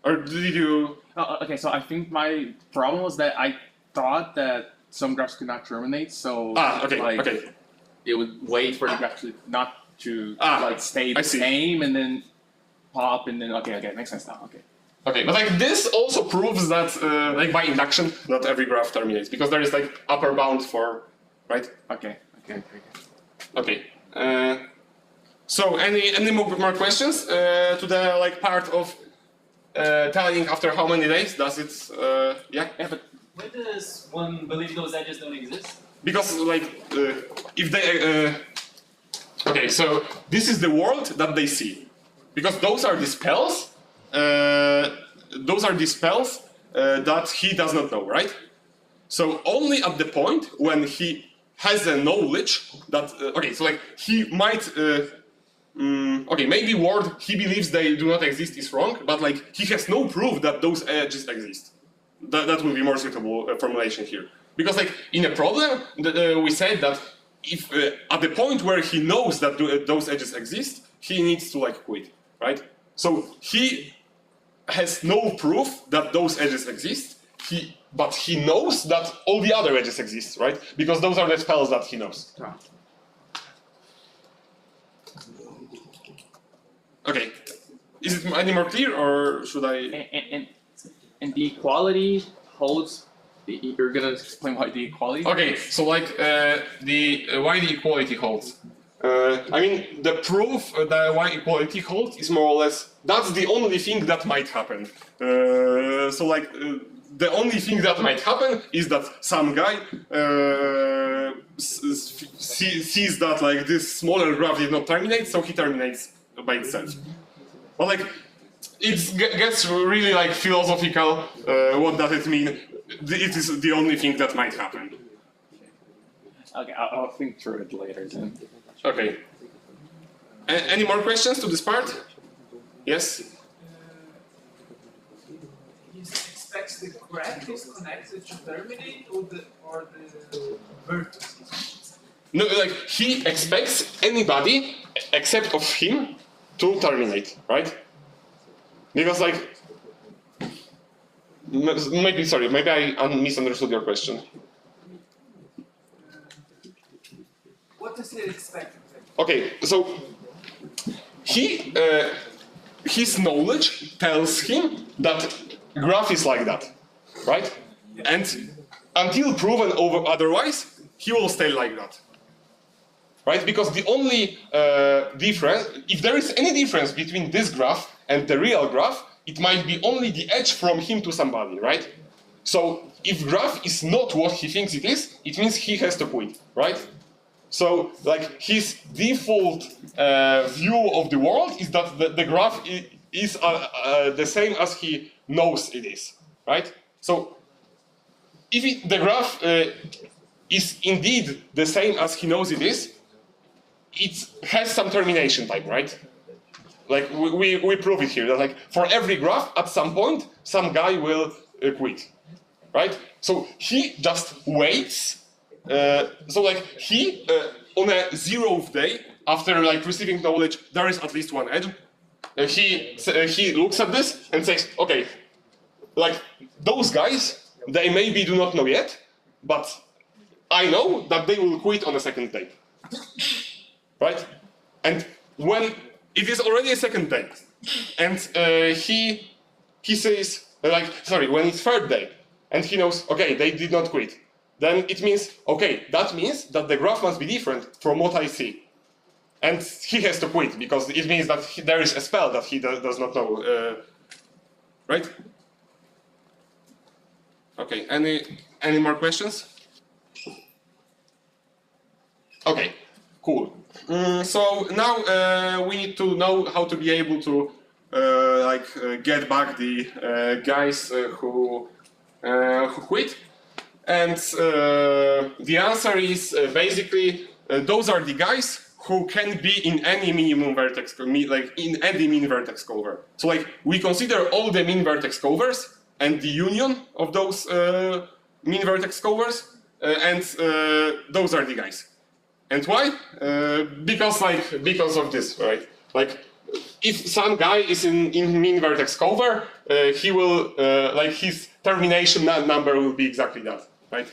Or did you? Okay, so I think my problem was that I thought that some graphs could not terminate, so okay, like, okay. It would wait for the graph to not to like stay the same and then pop and then okay, makes sense now. Okay. Okay, but like this also proves that like by induction, not every graph terminates because there is like upper bound for, right? Okay. Okay. So any more questions to the like part of telling after how many days does it? Yeah. But why does one believe those edges don't exist? Because like if they okay, so this is the world that they see, because those are the spells. Those are the spells that he does not know, right? So only at the point when he has a knowledge that okay, so like he might okay, maybe word he believes they do not exist is wrong, but like he has no proof that those edges exist. That will be more suitable formulation here. Because like in a problem, we said that if at the point where he knows that those edges exist, he needs to like quit, right? So he has no proof that those edges exist. But he knows that all the other edges exist, right? Because those are the spells that he knows. Okay, is it any more clear, or should I? And the equality holds You're gonna explain why the equality? Okay, so like why the equality holds. I mean, the proof that why equality holds is more or less that's the only thing that might happen. So like the only thing that might happen is that some guy sees that like this smaller graph did not terminate, so he terminates by itself. But like it gets really like philosophical. What does it mean? It is the only thing that might happen. Okay, I'll think through it later then. Okay. Any more questions to this part? Yes? He expects the graph is connected to terminate or the vertices. No, like he expects anybody except of him to terminate, right? Because like maybe I misunderstood your question. What is he expecting? Okay, so his knowledge tells him that graph is like that, right? And until proven otherwise, he will stay like that, right? Because the only difference, if there is any difference between this graph and the real graph, it might be only the edge from him to somebody, right? So if graph is not what he thinks it is, it means he has to quit, right? So, like, his default view of the world is that the graph is the same as he knows it is, right? So, if the graph is indeed the same as he knows it is, it has some termination time, right? Like, we prove it here, that like, for every graph, at some point, some guy will quit, right? So, he just waits. So like he on a 0th day after like receiving knowledge there is at least one edge. He looks at this and says, okay, like those guys they maybe do not know yet, but I know that they will quit on the 2nd day, right? And when it is already a 2nd day, and he says like when it's 3rd day, and he knows okay they did not quit. Then it means, okay, that means that the graph must be different from what I see. And he has to quit, because it means that there is a spell that he does not know. Right? Okay, any more questions? Okay, cool. So now we need to know how to be able to get back the guys who quit. And the answer is basically those are the guys who can be in any minimum vertex, like in any min vertex cover. So like we consider all the min vertex covers and the union of those min vertex covers, and those are the guys. And why? Because of this, right? Like if some guy is in min vertex cover, he will like his termination number will be exactly that. Right?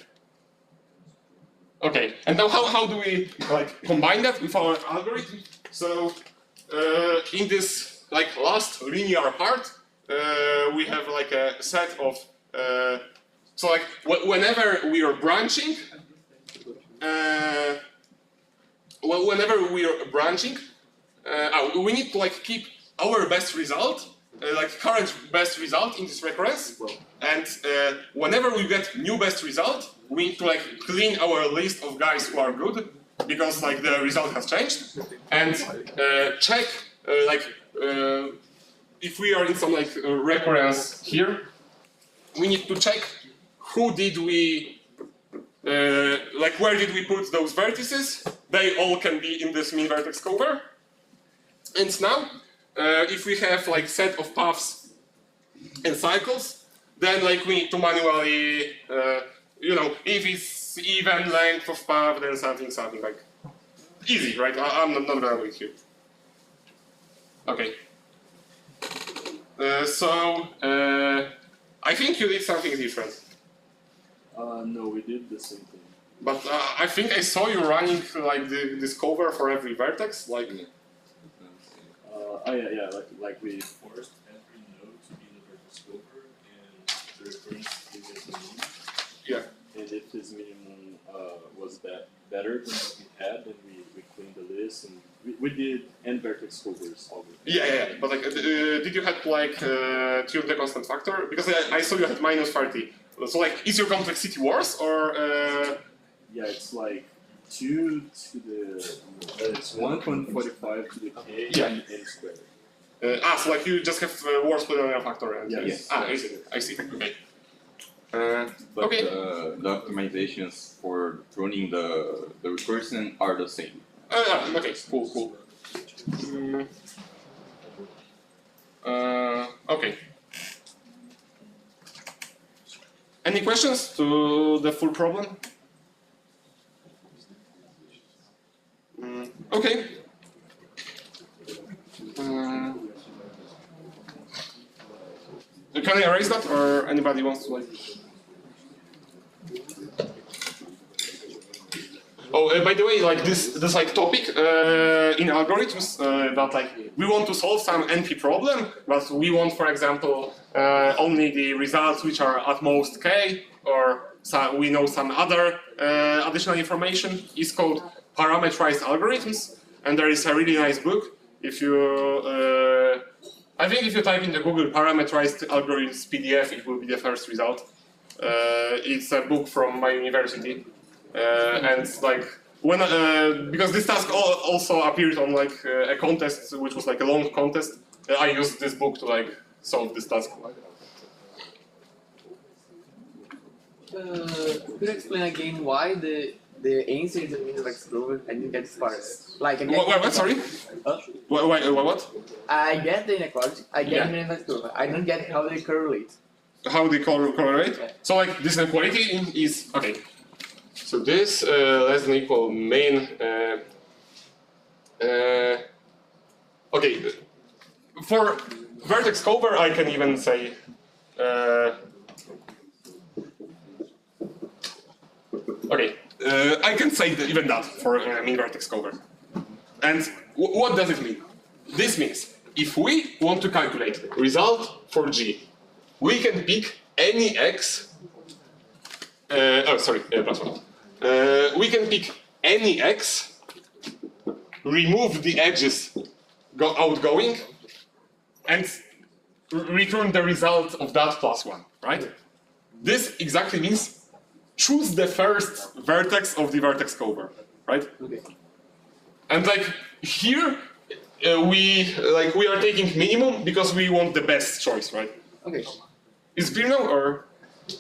Okay, and now how do we like combine that with our algorithm? So in this like last linear part, we have like a set of so like whenever we are branching, we need to like keep our best result. Like current best result in this recurrence, and whenever we get new best result, we need to like clean our list of guys who are good because like the result has changed, and check if we are in some like recurrence here, we need to check who did we where did we put those vertices. They all can be in this min vertex cover, and now. If we have like set of paths and cycles, then like we need to manually, if it's even length of path, then something like easy, right? I'm not gonna do it here. Okay. So I think you did something different. No, we did the same thing. But I think I saw you running like this cover for every vertex, like. Yeah, like we forced every node to be in the vertex cover, and the recurrence is the mean. better than what we had, and we cleaned the list, and we did n vertex covers already. Yeah. But like, did you have like tune the constant factor? Because I saw you had -30. So like, is your complexity worse or? Yeah, it's like 2 to the. It's 1.45 to the k Yeah. and n squared. So like you just have worse polynomial factor. And Yes. I see. Okay. But Okay. the optimizations for running the recursion are the same. Okay. Cool. Okay. Any questions to the full problem? Okay. Can I erase that, or anybody wants to like? Oh, by the way, like this like topic in algorithms that like we want to solve some NP problem, but we want, for example, only the results which are at most k, or we know some other additional information. Is called parameterized algorithms, and there is a really nice book. If you, I think if you type into Google parameterized algorithms PDF, it will be the first result. It's a book from my university. And like when because this task also appeared on like a contest which was like a long contest, I used this book to like solve this task. Could you explain again why the answer is a mean vertex cover? I didn't get this part. Like I get What? Sorry? Huh? What? I get the inequality. I get Yeah. the mean vertex cover. I don't get how they correlate. How they correlate? Yeah. So like this inequality is okay. So this less than equal main. Okay, for vertex cover I can even say. Okay, I can say even that for mean vertex cover. And what does it mean? This means if we want to calculate result for G, we can pick any x. +1. We can pick any x, remove the edges outgoing, and return the result of that +1, right? This exactly means choose the first vertex of the vertex cover, right? Okay. And like here, we are taking minimum because we want the best choice, right? Okay. Is it clear now, or?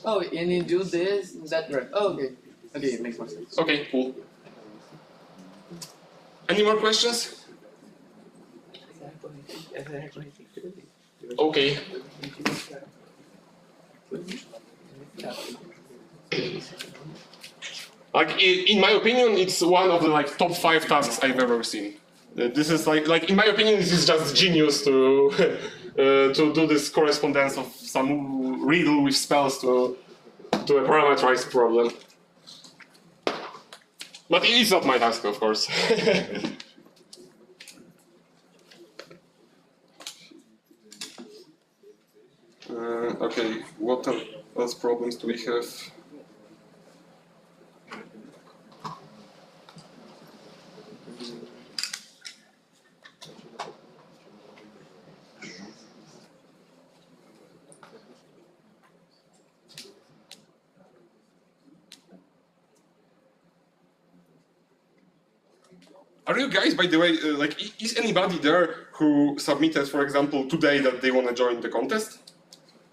Oh, and you do this in that direction. Oh, okay. Okay, it makes more sense. Okay, cool. Any more questions? Okay. Like in my opinion, it's one of the like top 5 tasks I've ever seen. This is like in my opinion, this is just genius to to do this correspondence of some riddle with spells to a parameterized problem. But it's not my task, of course. Okay, what else problems do we have? Are you guys, by the way, like, is anybody there who submitted, for example, today that they want to join the contest?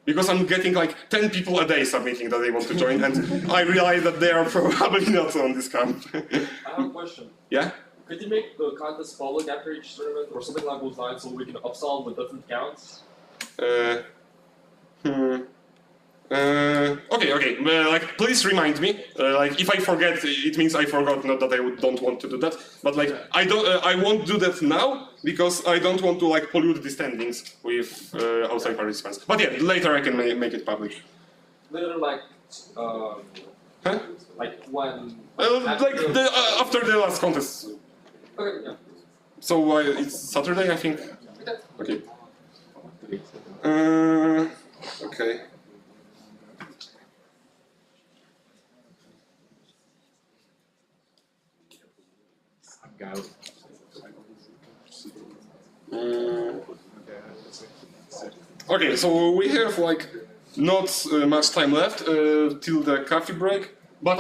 Because I'm getting like 10 people a day submitting that they want to join, and I realize that they are probably not on this camp. I have a question. Yeah? Could you make the contest public after each tournament or something along those lines so we can upsolve with different counts? Okay. Like, please remind me. Like, if I forget, it means I forgot. Not that I don't want to do that, but like, I won't do that now because I don't want to like pollute the standings with outside participants. But yeah, later I can make it public. Later, like, Huh? like when. Like after the last contest. Okay, yeah. So it's Saturday, I think. Okay. Okay. Okay, so we have like not much time left till the coffee break, but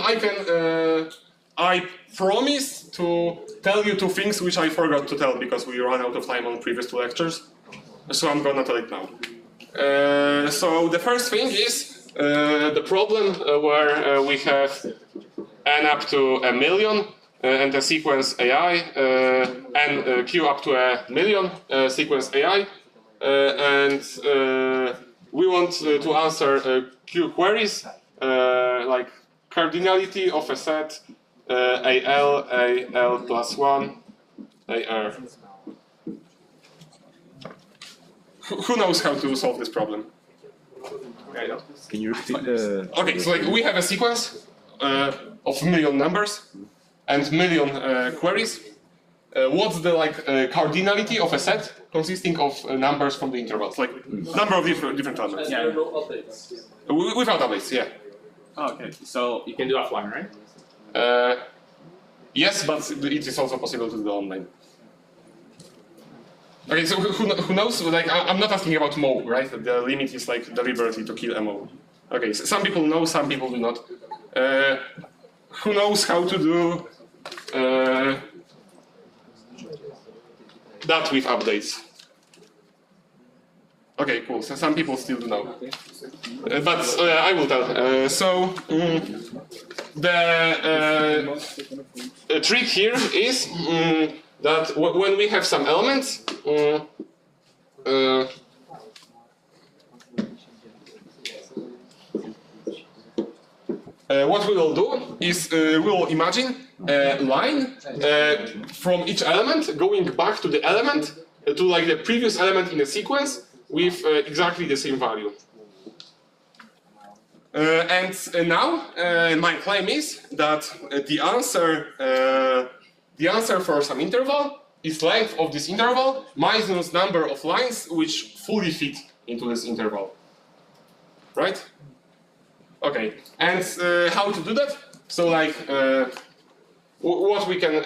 I promise to tell you two things which I forgot to tell because we ran out of time on previous two lectures. So I'm gonna tell it now. So the first thing is the problem where we have n up to 1 million and a sequence AI and q up to 1 million sequence AI, and we want to answer q queries like cardinality of a set AL plus 1 AR. Who knows how to solve this problem? Can you repeat the? Okay, so like we have a sequence of million numbers and million queries. What's the cardinality of a set consisting of numbers from the intervals, like number of different elements? And there are no updates. Without updates, yeah. Oh, okay, so You can do offline, right? Yes, but it is also possible to do online. Okay, so who knows? Like, I'm not asking about Mo, right? The limit is like deliberately to kill a Mo. Okay, so some people know, some people do not. Who knows how to do that with updates? Okay, cool. So some people still do know, but I will tell. The trick here is that when we have some elements, what we will do is we will imagine a line from each element going back to the element to like the previous element in the sequence with exactly the same value. And now my claim is that the answer for some interval is length of this interval minus number of lines which fully fit into this interval. Right? Okay. And how to do that? So like what we can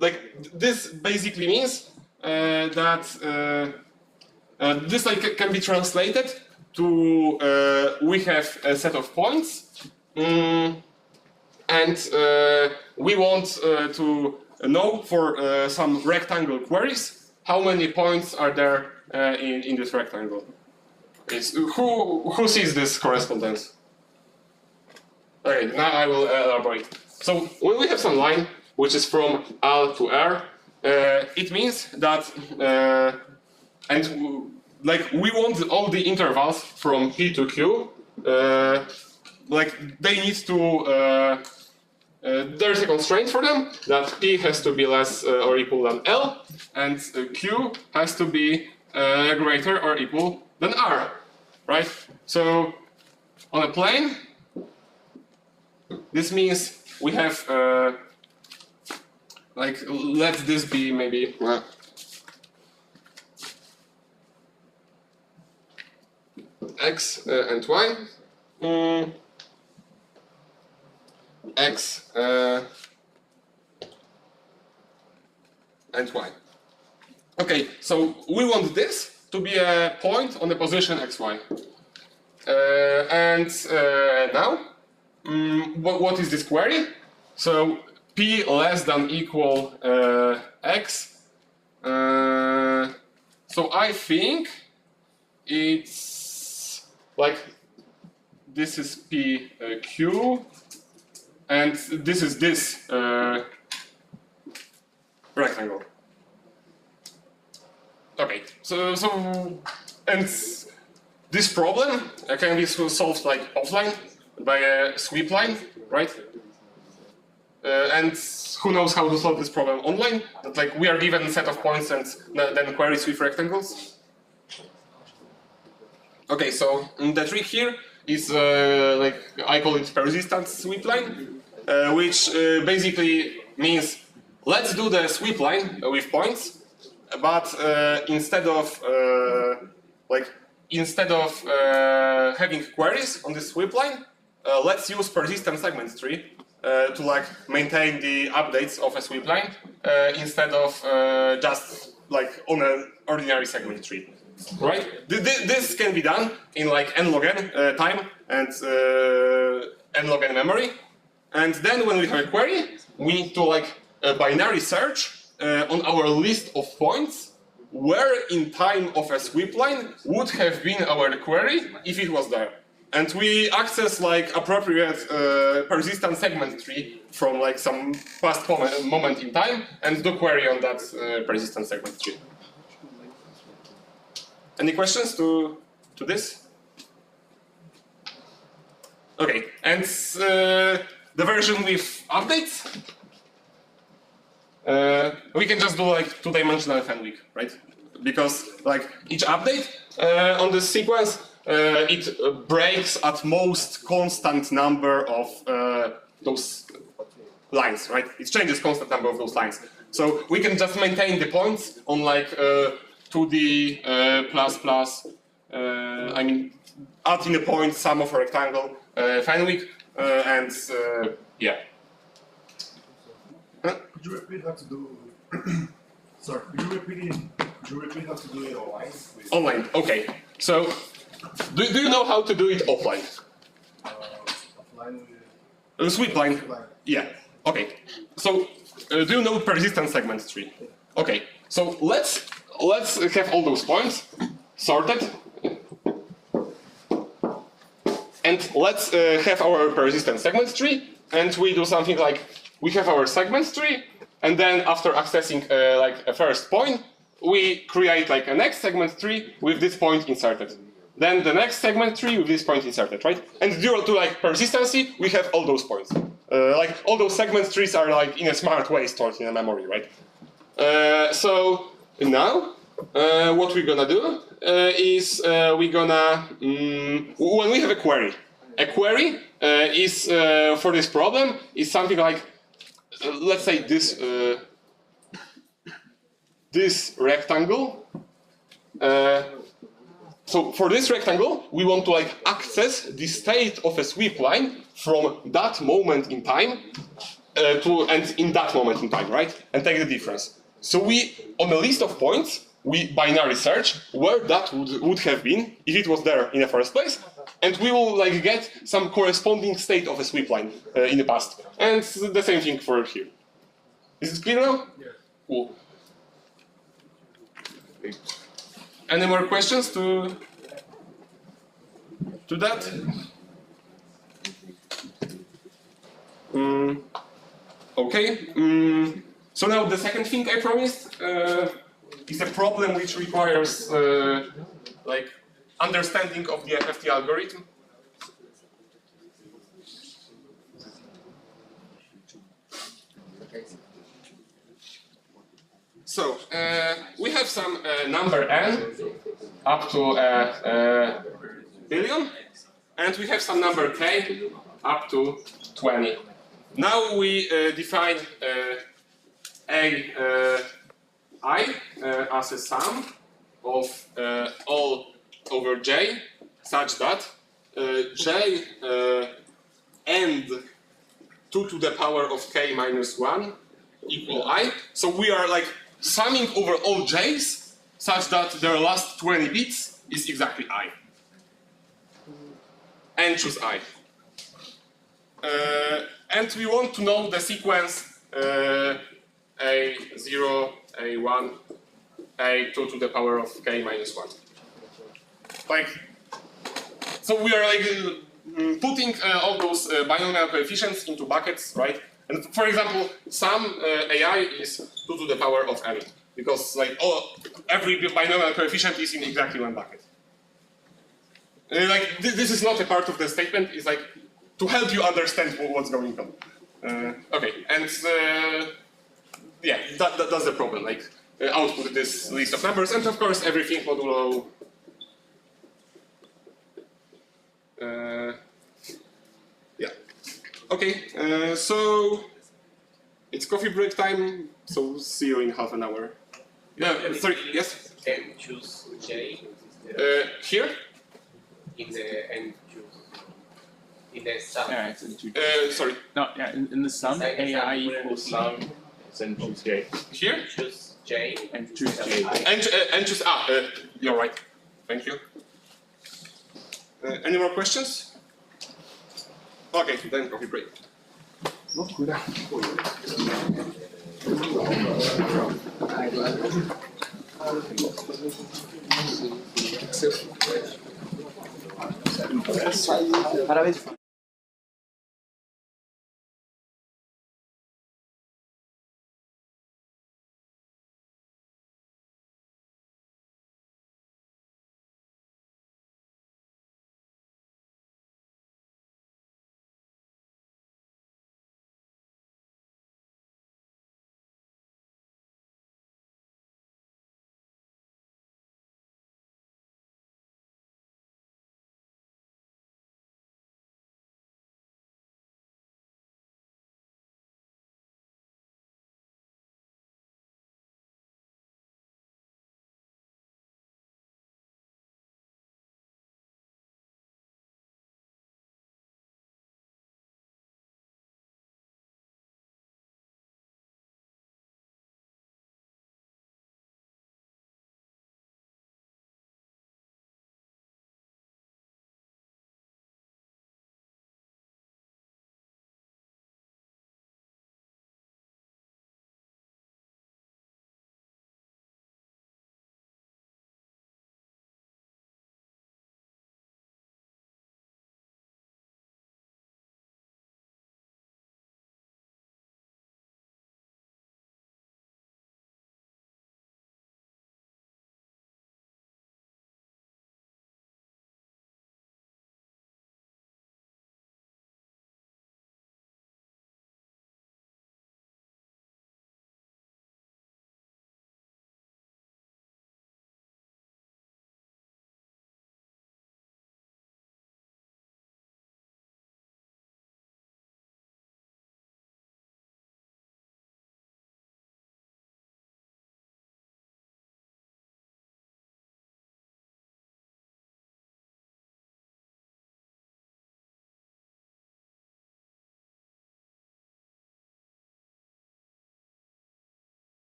like this basically means that this like can be translated to we have a set of points and we want to know for some rectangle queries how many points are there in this rectangle. Who sees this correspondence? Okay, now I will elaborate. So when we have some line which is from L to R, it means that and like we want all the intervals from P to Q, like they need to, there's a constraint for them that P has to be less or equal than L and Q has to be greater or equal than R, right? So on a plane, this means we have, like let this be maybe, X and Y, X and Y. Okay, so we want this to be a point on the position XY. And now, what is this query? So P less than equal X. So I think it's like this is P Q, and this is this rectangle. Okay, so and this problem can be solved like offline by a sweep line, right? And who knows how to solve this problem online? That like we are given a set of points and then queries with rectangles. Okay, so the trick here is like I call it persistence sweep line, which basically means let's do the sweep line with points, but instead of having queries on this sweep line, let's use persistent segment tree to like maintain the updates of a sweep line instead of just like on an ordinary segment tree, right? This can be done in like n log n time and n log n memory, and then when we have a query, we need to like a binary search on our list of points where in time of a sweep line would have been our query if it was there. And we access like appropriate persistent segment tree from like some past moment in time and do query on that persistent segment tree. Any questions to this? Okay, and the version with updates, we can just do like two-dimensional fan-week, right? Because like each update on this sequence, it breaks at most constant number of those lines, right? It changes constant number of those lines. So we can just maintain the points on like 2D I mean, add in a point sum of a rectangle fan-week, and yeah. Could you repeat how to do? Sorry, could you repeat how to do it online? Online, okay. So, do you know how to do it offline? Offline with Sweep line. Yeah. Okay. So, do you know persistent segment tree? Okay. So let's have all those points sorted, and let's have our persistent segment tree, and we do something like we have our segment tree, and then after accessing like a first point, we create like a next segment tree with this point inserted. Then the next segment tree with this point inserted, right? And due to like persistency, we have all those points. Like all those segment trees are like in a smart way stored in a memory, right? So now what we're gonna do is we're gonna when we have a query is for this problem is something like let's say this rectangle. So for this rectangle, we want to like access the state of a sweep line from that moment in time and in that moment in time, right? And take the difference. So we, on a list of points, we binary search where that would have been if it was there in the first place, and we will like get some corresponding state of a sweep line in the past. And the same thing for here. Is it clear now? Yeah. Cool. Okay. Any more questions to that? Okay. So now the second thing I promised is a problem which requires like understanding of the FFT algorithm. So we have some number n up to a billion, and we have some number k up to 20. Now we define I as a sum of all over j, such that j and 2 to the power of k minus 1 equal I. So we are like summing over all j's such that their last 20 bits is exactly I. And choose I. And we want to know the sequence A0, A1, A2 to the power of k minus 1. Like, so we are like putting all those binomial coefficients into buckets, right? And for example, some AI is 2 to the power of n, because like every binomial coefficient is in exactly one bucket. Like this is not a part of the statement. It's like to help you understand what's going on. Okay, and yeah, that's the problem. Like output this list of numbers, and of course everything modulo. Yeah. Okay. So it's coffee break time. So see you in half an hour. Yeah. Sorry. Yes. Can choose J Here. in the and choose in the sum. Yeah, it's into Sorry, no, yeah, in the sum, Inside the sum, AI put in the equals sum. Then choose J. here Choose J. and choose instead J. of I. and just you're right. Thank you. Any more questions? Okay, then coffee break. Parabéns.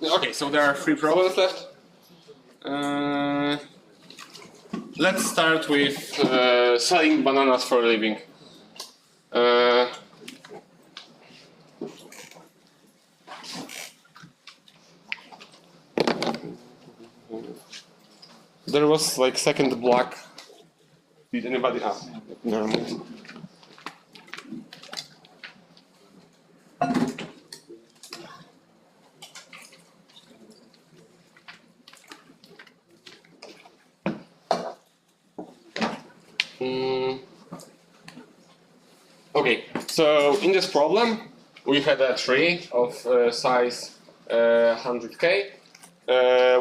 Okay, so there are 3 problems left. Let's start with selling bananas for a living. There was like second block. Did anybody? Ah, no. Okay, so in this problem, we had a tree of size 100k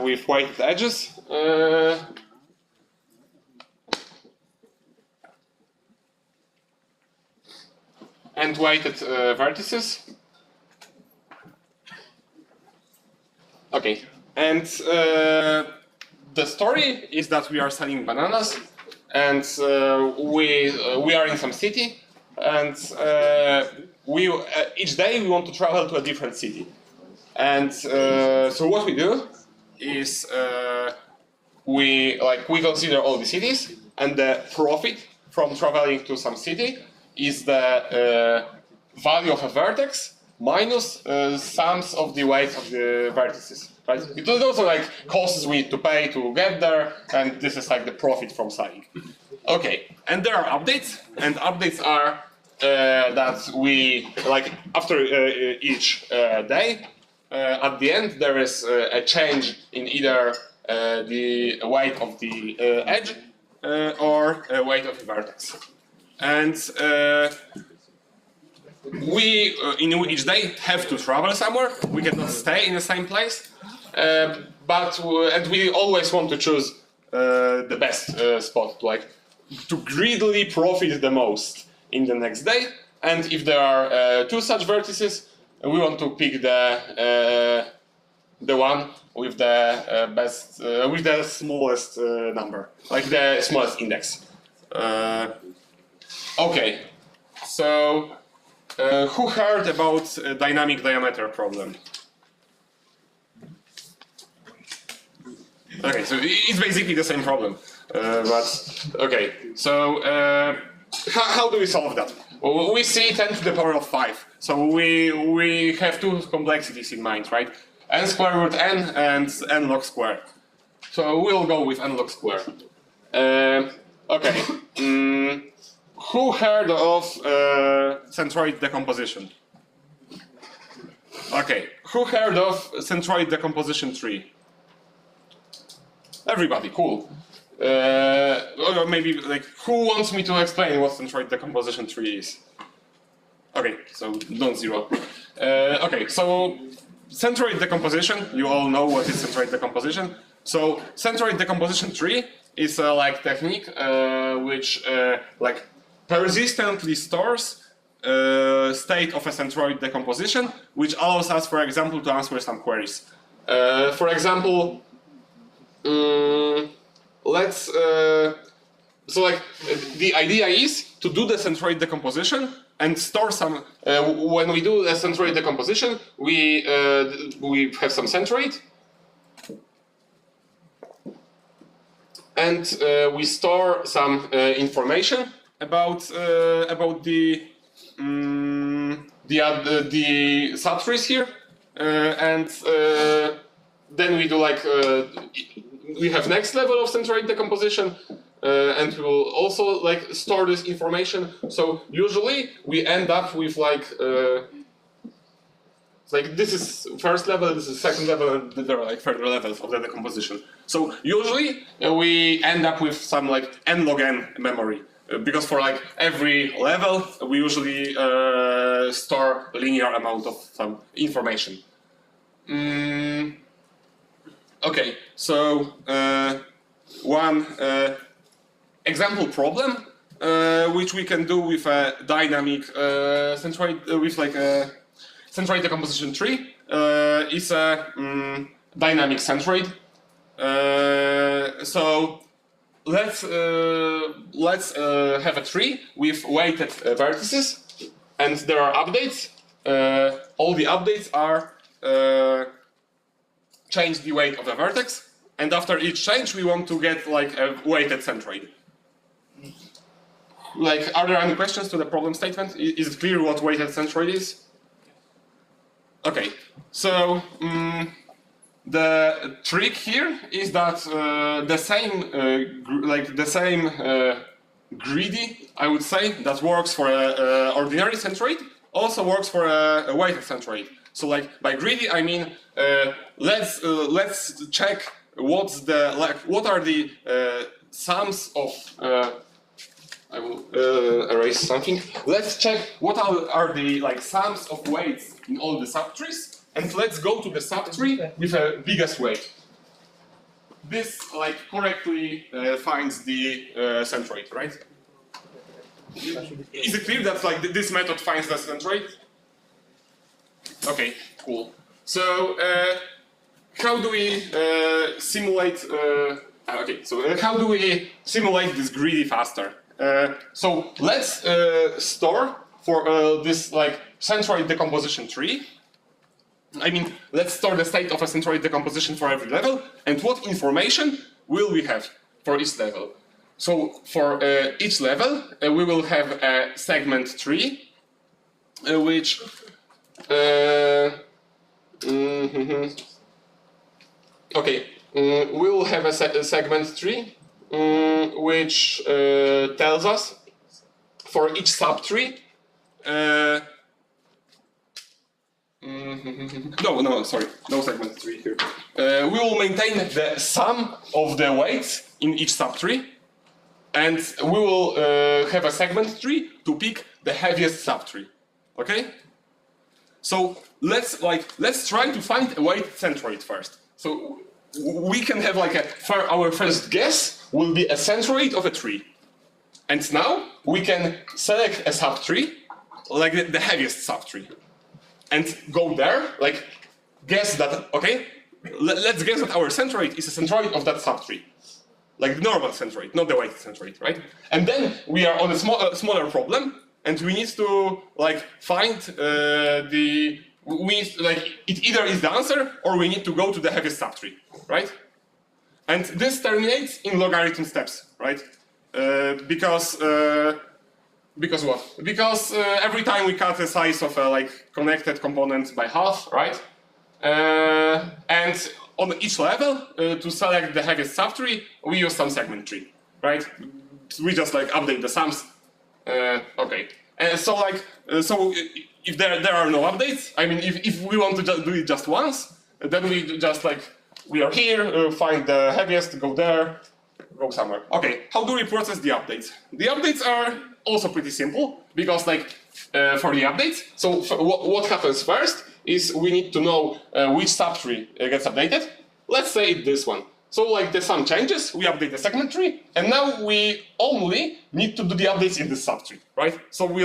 with white edges. And weighted vertices. Okay, and the story is that we are selling bananas, and we are in some city, and each day we want to travel to a different city. And so what we do is we consider all the cities, and the profit from traveling to some city is the value of a vertex minus sums of the weights of the vertices. Right? It is also like costs we need to pay to get there, and this is like the profit from selling. Okay, and there are updates, and updates are that we like after each day. At the end, there is a change in either the weight of the edge or weight of the vertex. And we, in each day, have to travel somewhere. We cannot stay in the same place. And we always want to choose the best spot, to greedily profit the most in the next day. And if there are 2 such vertices, we want to pick the one with the with the smallest number, like the smallest index. Okay, so who heard about dynamic diameter problem? Okay, so it's basically the same problem, but okay. So how do we solve that? Well, we see 10 to the power of 5. So we have 2 complexities in mind, right? N square root n and n log square. So we'll go with n log square. Okay. Who heard of centroid decomposition? Okay. Who heard of centroid decomposition tree? Everybody, cool. Or maybe like who wants me to explain what centroid decomposition tree is? Okay, so don't zero. Okay, so centroid decomposition, you all know what is centroid decomposition. So centroid decomposition tree is a technique which persistently stores state of a centroid decomposition, which allows us, for example, to answer some queries. For example, the idea is to do the centroid decomposition and store some. When we do a centroid decomposition, we have some centroid, and we store some information about the subtrees here, and then we do we have next level of centroid decomposition, and we will also store this information. So usually we end up with this is first level, this is second level, and there are further levels of the decomposition. So usually we end up with some n log n memory, because for every level we usually store a linear amount of some information. Okay, so one example problem which we can do with a dynamic centroid with a centroid decomposition tree is a dynamic centroid. So let's have a tree with weighted vertices, and there are updates. All the updates are change the weight of the vertex, and after each change, we want to get like a weighted centroid. Like, are there any questions to the problem statement? Is it clear what weighted centroid is? Okay, so the trick here is that the same greedy, I would say, that works for an ordinary centroid also works for a weighted centroid. So, like, by greedy I mean let's check what are the sums of. I will erase something. Let's check what are the sums of weights in all the subtrees, and let's go to the subtree with the biggest weight. This correctly finds the centroid, right? Is it clear that this method finds the centroid? Okay, cool. So how do we simulate? Okay, so how do we simulate this greedy faster? So let's store for this centroid decomposition tree. I mean, let's store the state of a centroid decomposition for every level, and what information will we have for each level? So for each level, we will have a segment tree, which okay, we will have a segment tree. Which tells us for each subtree. No, sorry, no segment tree here. We will maintain the sum of the weights in each subtree, and we will have a segment tree to pick the heaviest subtree. Okay. So let's try to find a weighted centroid first. So we can have our first guess will be a centroid of a tree. And now we can select a subtree, the heaviest subtree, and go there, guess that, okay, let's guess that our centroid is a centroid of that subtree. Like the normal centroid, not the weighted centroid, right? And then we are on a smaller problem, and we need to find it either is the answer, or we need to go to the heaviest subtree, right? And this terminates in logarithm steps, right? Because what? Because every time we cut the size of a connected component by half, right? And on each level, to select the heaviest subtree, we use some segment tree, right? We just update the sums. Okay. And so if there are no updates, I mean, if we want to just do it just once, then we just we are here, find the heaviest, go there, go somewhere. Okay, how do we process the updates? The updates are also pretty simple, because for the updates, so what happens first is we need to know which subtree gets updated. Let's say it's this one. So the sum changes, we update the segment tree, and now we only need to do the updates in the subtree, right? So we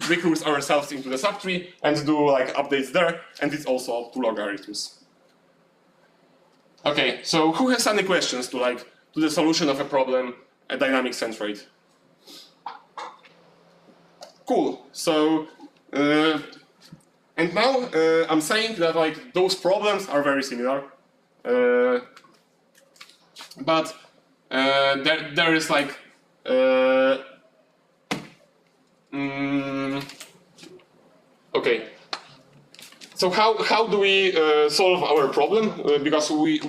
recruit ourselves into the subtree and do updates there, and it's also 2 logarithms. Okay, so who has any questions to the solution of a problem, a dynamic centroid? Cool. So and now I'm saying that those problems are very similar, but there is okay. So how do we solve our problem? Because we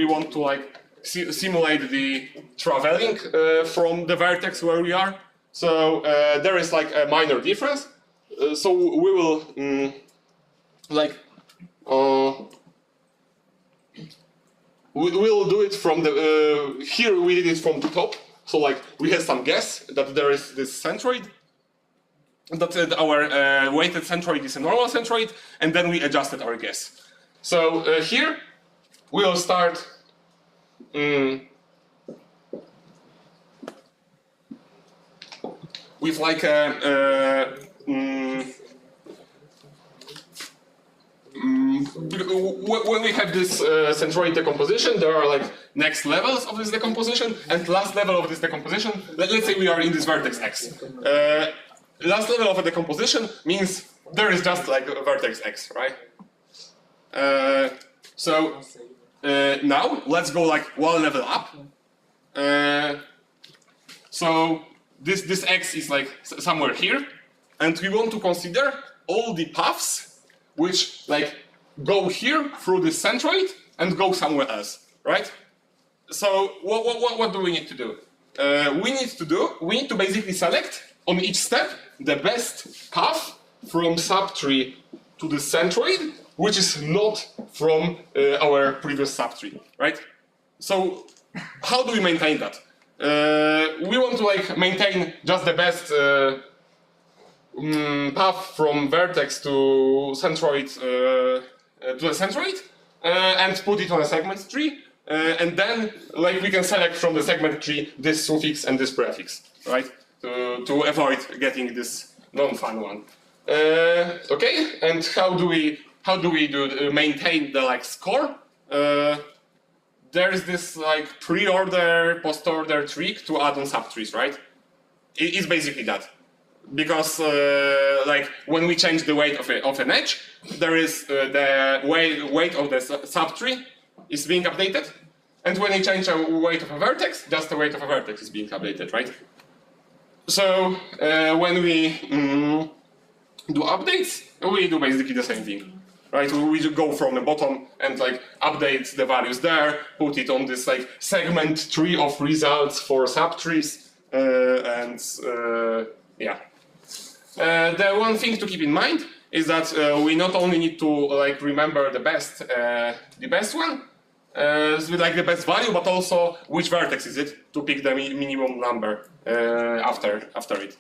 want to simulate the traveling from the vertex where we are. So there is a minor difference. So we will we'll do it from the here we did it from the top. So we have some guess that there is this centroid, that our weighted centroid is a normal centroid, and then we adjusted our guess. So here we'll start with when we have this centroid decomposition, there are next levels of this decomposition, and last level of this decomposition, let's say we are in this vertex X. Last level of a decomposition means there is just like a vertex X, right? Now let's go like one level up. So this X is like somewhere here, and we want to consider all the paths which like go here through this centroid and go somewhere else, right? So what do we need to do? We need to basically select on each step the best path from subtree to the centroid, which is not from our previous subtree, right? So how do we maintain that? We want to like maintain just the best path from vertex to centroid and put it on a segment tree, and then like we can select from the segment tree this suffix and this prefix, right? To avoid getting this non-fun one. Okay, and how do we maintain the like score? There is this like pre-order, post-order trick to add on subtrees, right? It's basically that. Because like when we change the weight of an edge, there is the weight of the subtree is being updated, and when we change the weight of a vertex, just the weight of a vertex is being updated, right? So when we do updates, we do basically the same thing, right? We just go from the bottom and like update the values there, put it on this like segment tree of results for subtrees, and yeah. The one thing to keep in mind is that we not only need to like remember the best one, with like the best value, but also which vertex is it to pick the minimum number after it.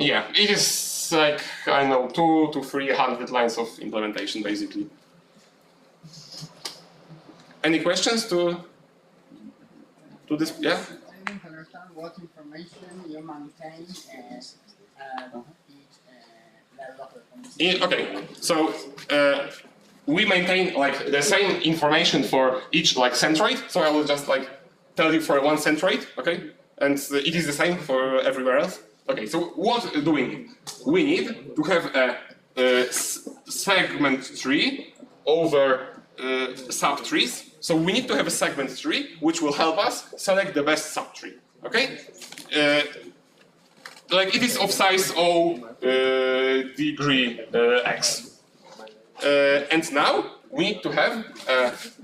Yeah, it is like I don't know 200 to 300 lines of implementation basically. Any questions to this? Yeah. I need to understand what information you maintain as each level of the composition. Okay, so we maintain like the same information for each like centroid. So I will just like tell you for one centroid, okay, and it is the same for everywhere else. Okay, so what do we need? We need to have a segment tree over subtrees. So we need to have a segment tree which will help us select the best subtree. Okay. Like it is of size O degree x. And now we need to have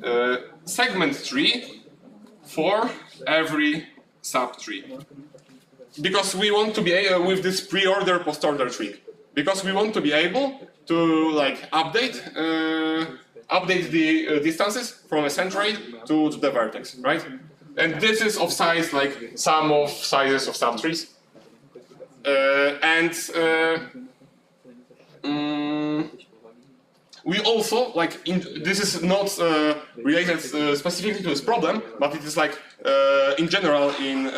a segment tree for every subtree. Because we want to be able, with this pre-order post-order trick, because we want to be able to like update the distances from a centroid to the vertex, right? And this is of size like sum of sizes of subtrees. We also like this is not related specifically to this problem, but it is like in general in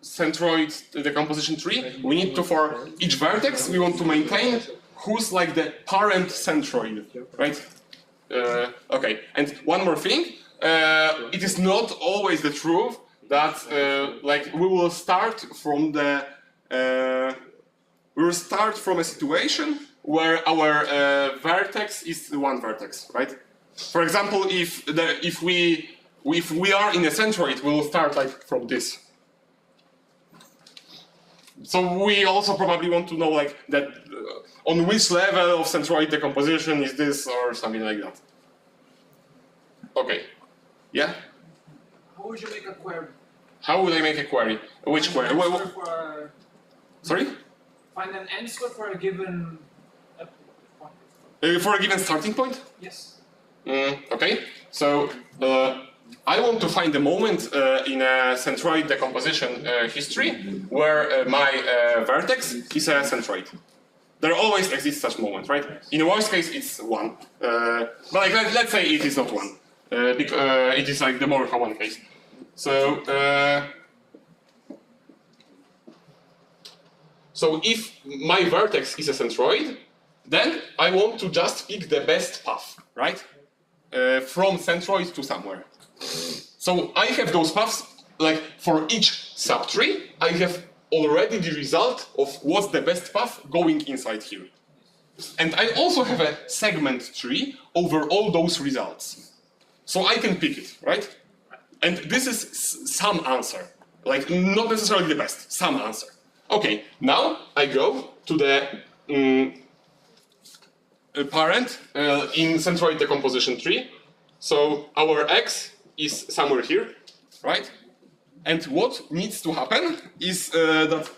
centroid decomposition tree. We need to for each vertex we want to maintain who's like the parent centroid, right? Okay, and one more thing, it is not always the truth that like we will start from the a situation where our vertex is one vertex, right? For example, if we are in a centroid, we will start like from this. So we also probably want to know like that on which level of centroid decomposition is this or something like that. Okay, yeah. How would you make a query? How would I make a query? Which query? Sorry? Find an answer for a given for a given starting point? Yes. Okay, so I want to find a moment in a centroid decomposition history where my vertex is a centroid. There always exists such moment, right? In the worst case, it's one. But like, let's say it is not one. Because it is like the more common case. So, so if my vertex is a centroid, then I want to just pick the best path, right? From centroid to somewhere. So I have those paths, like for each subtree, I have already the result of what's the best path going inside here. And I also have a segment tree over all those results. So I can pick it, right? And this is some answer. Like, not necessarily the best, some answer. Okay, now I go to the parent in centroid decomposition tree. So our x is somewhere here, right? And what needs to happen is that,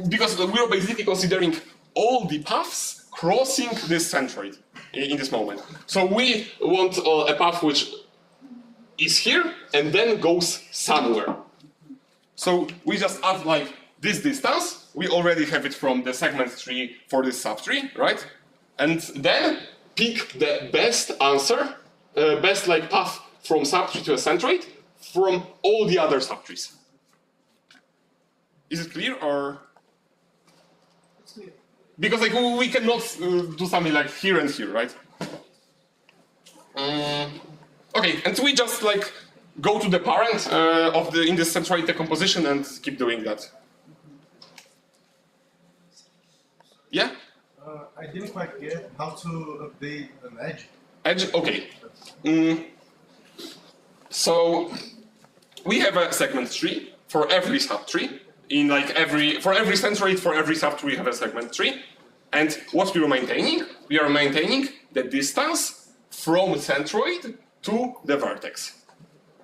because we are basically considering all the paths crossing this centroid in this moment. So we want a path which is here and then goes somewhere. So we just add like this distance. We already have it from the segment tree for this subtree, right? And then pick the best answer, best like path from subtree to a centroid from all the other subtrees. Is it clear or? It's clear. Because like we cannot do something like here and here, right? Okay, and we just like go to the parent of the in this centroid decomposition and keep doing that. Yeah? I didn't quite get how to update an edge. Edge, okay. So we have a segment tree for every subtree. In like for every centroid, for every subtree, we have a segment tree. And what we are maintaining? We are maintaining the distance from centroid to the vertex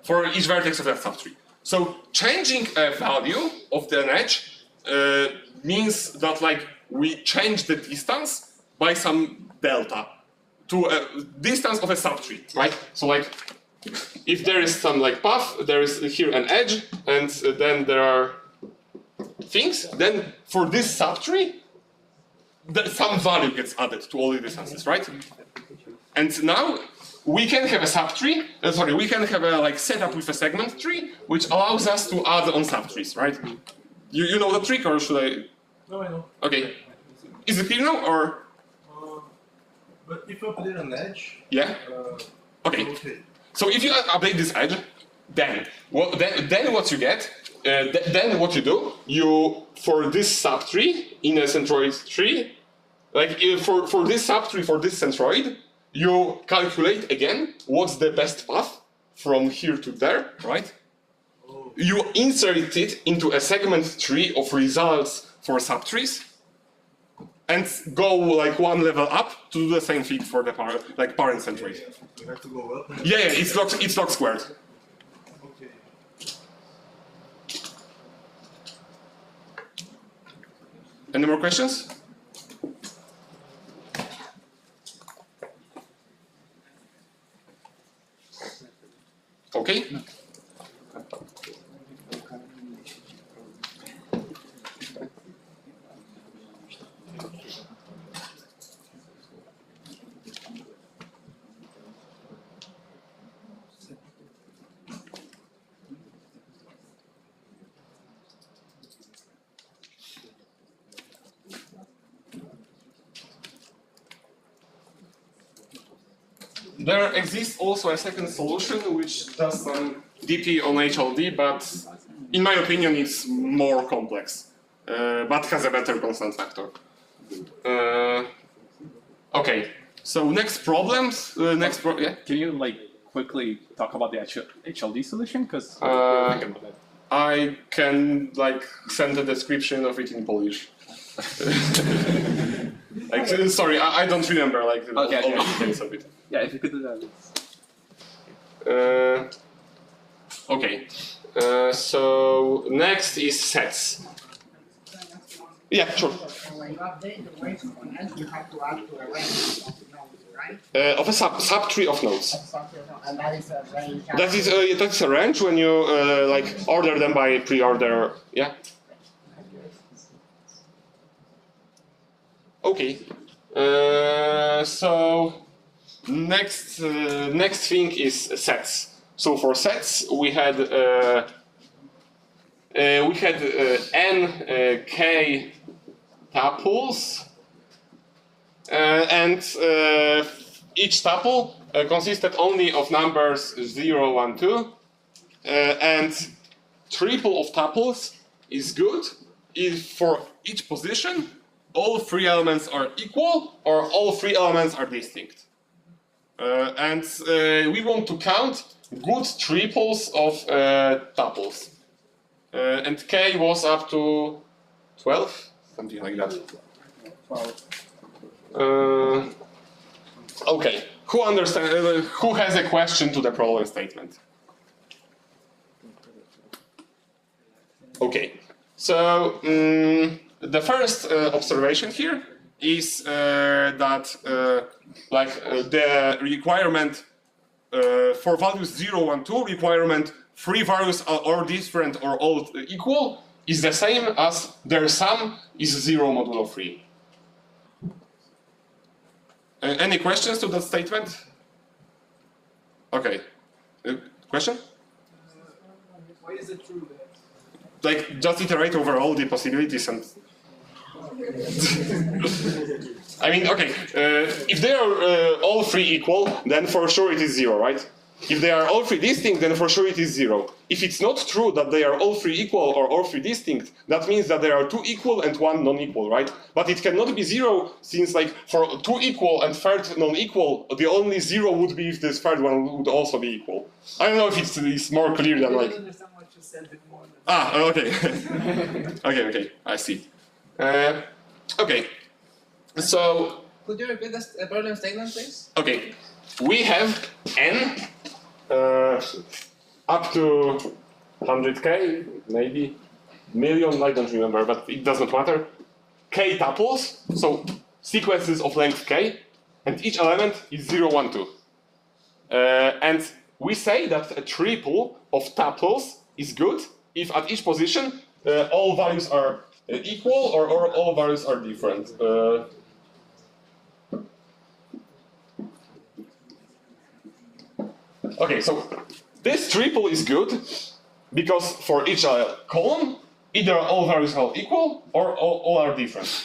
for each vertex of that subtree. So changing a value of the edge means that like we change the distance by some delta to a distance of a subtree, right? So like if there is some like path, there is here an edge, and then there are things, then for this subtree, some value gets added to all the distances, right? And now we can have a subtree, we can have a like setup with a segment tree, which allows us to add on subtrees, right? You know the trick, or should I? No, I know. Okay. Is it clear now, or? But if you update an edge, Yeah. Okay. So if you update this edge, then what you get? Then what you do? You for this subtree in a centroid tree, like for this subtree for this centroid, you calculate again what's the best path from here to there, right? You insert it into a segment tree of results for subtrees, and go like one level up to do the same thing for the parent centroid. you have to go up. Yeah, it's log squared. Okay. Any more questions? Okay. There exists also a second solution which does some DP on HLD, but in my opinion it's more complex, but has a better constant factor. Okay, so next problems. Yeah. Can you like quickly talk about the HLD solution? Because I can like send a description of it in Polish. Like, sorry, I don't remember like all the details of it. Yeah, if you could do that. Okay. So next is sets. Yeah, sure. When you update the weights of an edge, you have to add to a range of nodes, right? Of a subtree of nodes. And that is a range. That is a range when you like order them by pre-order. Yeah. Okay. So next thing is sets. So for sets we had n k tuples, and each tuple consisted only of numbers 0, 1, 2, and triple of tuples is good if for each position all three elements are equal or all three elements are distinct. And we want to count good triples of tuples. And k was up to 12, something like that. 12. Okay, who has a question to the problem statement? Okay, so the first observation here is that the requirement for values 0, 1, 2, requirement 3 values are all different or all equal is the same as their sum is 0 modulo 3. Any questions to that statement? Okay. Question? Why is it true that? Like, just iterate over all the possibilities and... I mean, okay, if they are all three equal, then for sure it is 0, right? If they are all three distinct, then for sure it is 0. If it's not true that they are all three equal or all three distinct, that means that there are 2 equal and 1 non-equal, right? But it cannot be 0, since like for 2 equal and third non-equal, the only 0 would be if this third one would also be equal. I don't know if it's more clear than like... I don't understand what you said before. Okay. okay, I see. Okay, so... Could you repeat the problem statement, please? Okay, we have n up to 100k, maybe million, I don't remember, but it does not matter. K tuples, so sequences of length k, and each element is 0, 1, 2. And we say that a triple of tuples is good if at each position all values are equal or all values are different. Okay, so this triple is good because for each column, either all values are equal or all are different,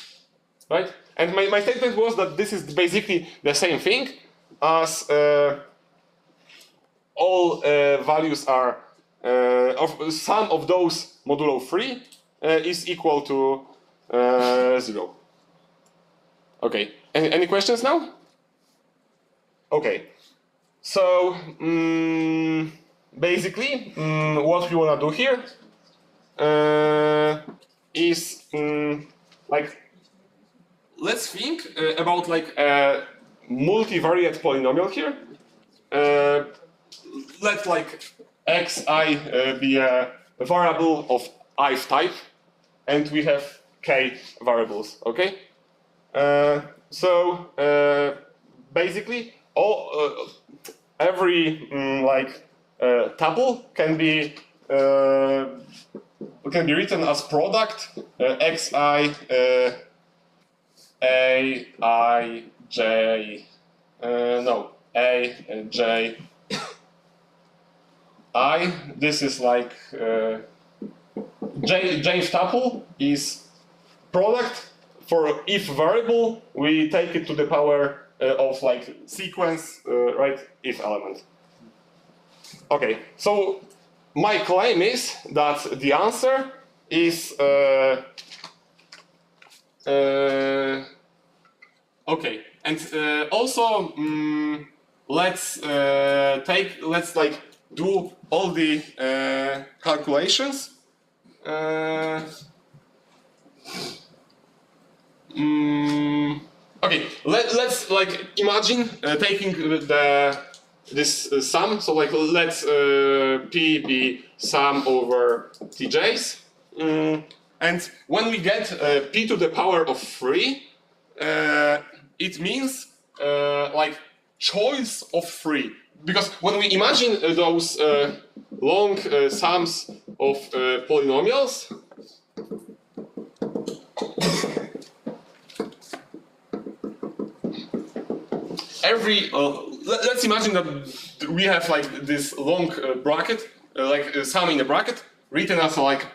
right? And my statement was that this is basically the same thing as all values are, sum of those modulo 3 is equal to 0. Okay, any questions now? Okay. So, basically, what we want to do here is, like, let's think about like a multivariate polynomial here. Let like xi be a variable of ith type, and we have k variables, okay? So, basically, every tuple can be written as product xi a I j no a j I. This is like j tuple is product for if variable. We take it to the power of like sequence, right, if element. Okay, so my claim is that the answer is okay, and also let's like do all the calculations. Okay, let's like imagine taking this sum. So like let's p be sum over tj's, and when we get p to the power of 3, it means like choice of 3. Because when we imagine those long sums of polynomials, let's imagine that we have like this long bracket, like sum in a bracket, written as like,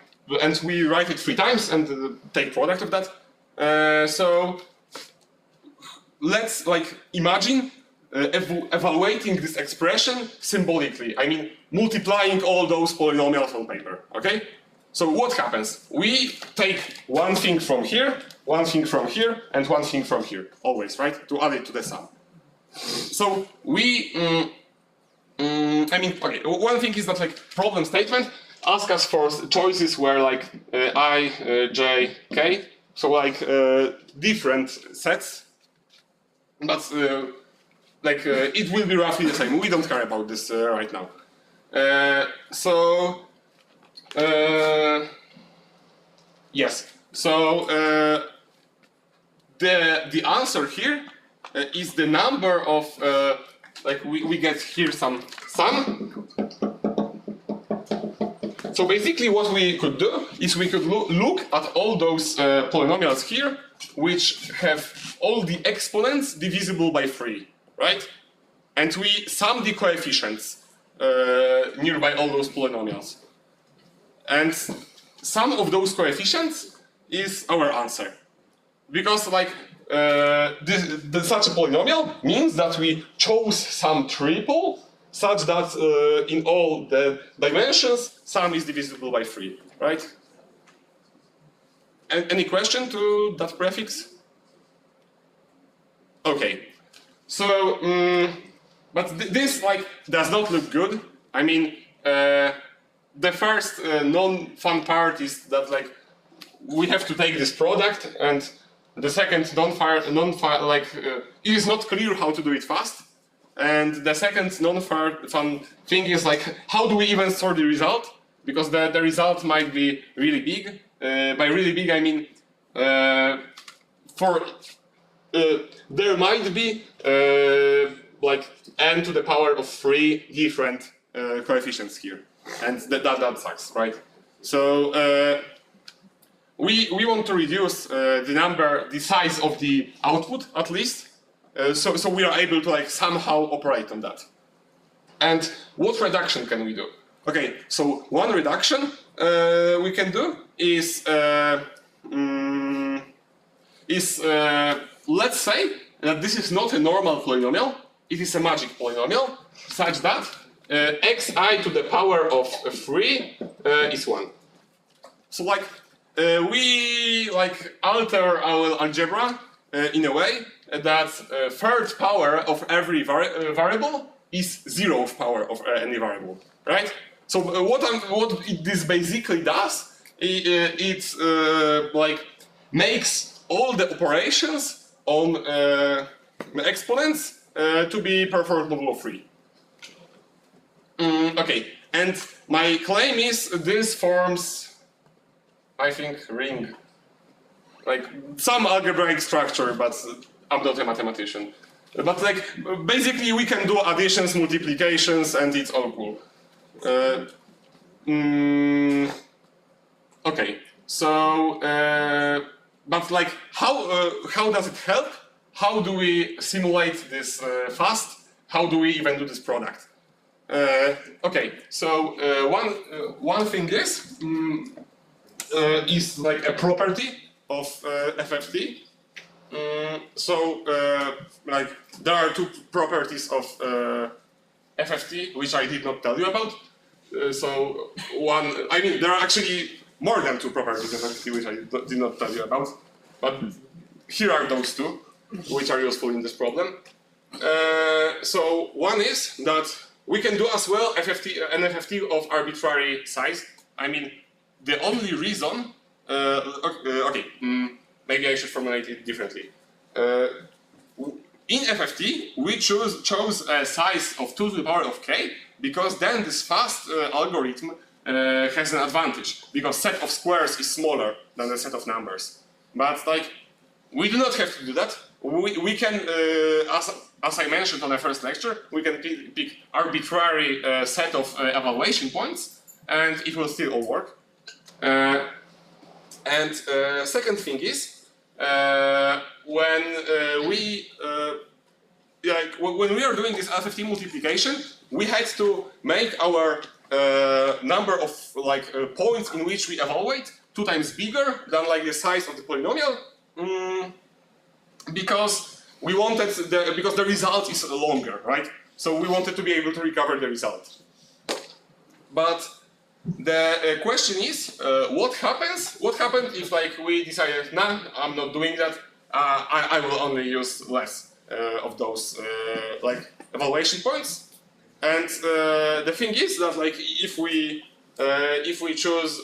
and we write it 3 times and take product of that. So let's like imagine evaluating this expression symbolically. I mean, multiplying all those polynomials on paper, okay? So what happens? We take one thing from here, one thing from here, and one thing from here, always, right? To add it to the sum. So we, I mean, okay, one thing is that like problem statement asks us for choices where like I, J, K, so like different sets, but like it will be roughly the same. We don't care about this right now. Yes. So the answer here is the number of like we get here some sum. So basically, what we could do is we could look at all those polynomials here, which have all the exponents divisible by 3, right? And we sum the coefficients nearby all those polynomials. And sum of those coefficients is our answer. Because like such a polynomial means that we chose some triple such that in all the dimensions sum is divisible by 3, right? Any question to that prefix? Okay. So, but this like does not look good. I mean, the first non-fun part is that like we have to take this product, and the second it is not clear how to do it fast. And the second non-fun thing is like how do we even store the result? Because the result might be really big. By really big, I mean there might be like n to the power of 3 different coefficients here, and that sucks, right? So we want to reduce the size of the output at least, so we are able to like somehow operate on that. And what reduction can we do? Okay, so one reduction we can do is let's say that this is not a normal polynomial, it is a magic polynomial, such that xi to the power of 3 is 1. So like we like alter our algebra in a way that third power of every variable is 0th power of any variable, right? So what this basically does, it like makes all the operations on exponents to be performed modulo 3. Okay, and my claim is this forms, I think, ring. Like some algebraic structure, but I'm not a mathematician. But like basically we can do additions, multiplications, and it's all cool. Okay, so but like how does it help? How do we simulate this fast? How do we even do this product? Okay, so one thing is like a property of FFT. So like there are two properties of FFT which I did not tell you about. So one, I mean there are actually more than two properties of FFT which I did not tell you about, but here are those two which are useful in this problem. So one is that we can do as well an FFT of arbitrary size. I mean, the only reason, maybe I should formulate it differently. In FFT, we chose a size of 2 to the power of k, because then this fast algorithm has an advantage, because set of squares is smaller than the set of numbers. But like, we do not have to do that. We can, as I mentioned on the first lecture, we can pick arbitrary set of evaluation points, and it will still all work. Second thing is, when we are doing this FFT multiplication, we had to make our number of points in which we evaluate 2 times bigger than like the size of the polynomial, because we wanted because the result is longer, right? So we wanted to be able to recover the result. But the question is, what happens? What happens if like we decided, nah, I'm not doing that. I will only use less of those like evaluation points. And the thing is that like if we choose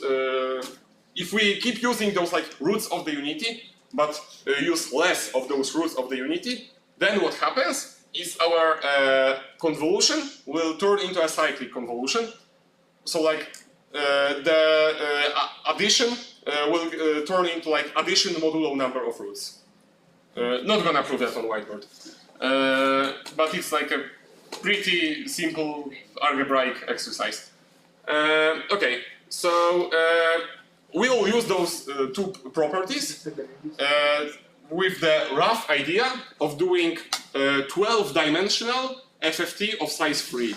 if we keep using those like roots of the unity, but use less of those roots of the unity, then what happens is our convolution will turn into a cyclic convolution. So like the addition will turn into like addition modulo number of roots. Not gonna prove that on whiteboard, but it's like a pretty simple algebraic exercise. Okay, so we will use those two properties with the rough idea of doing 12-dimensional FFT of size 3.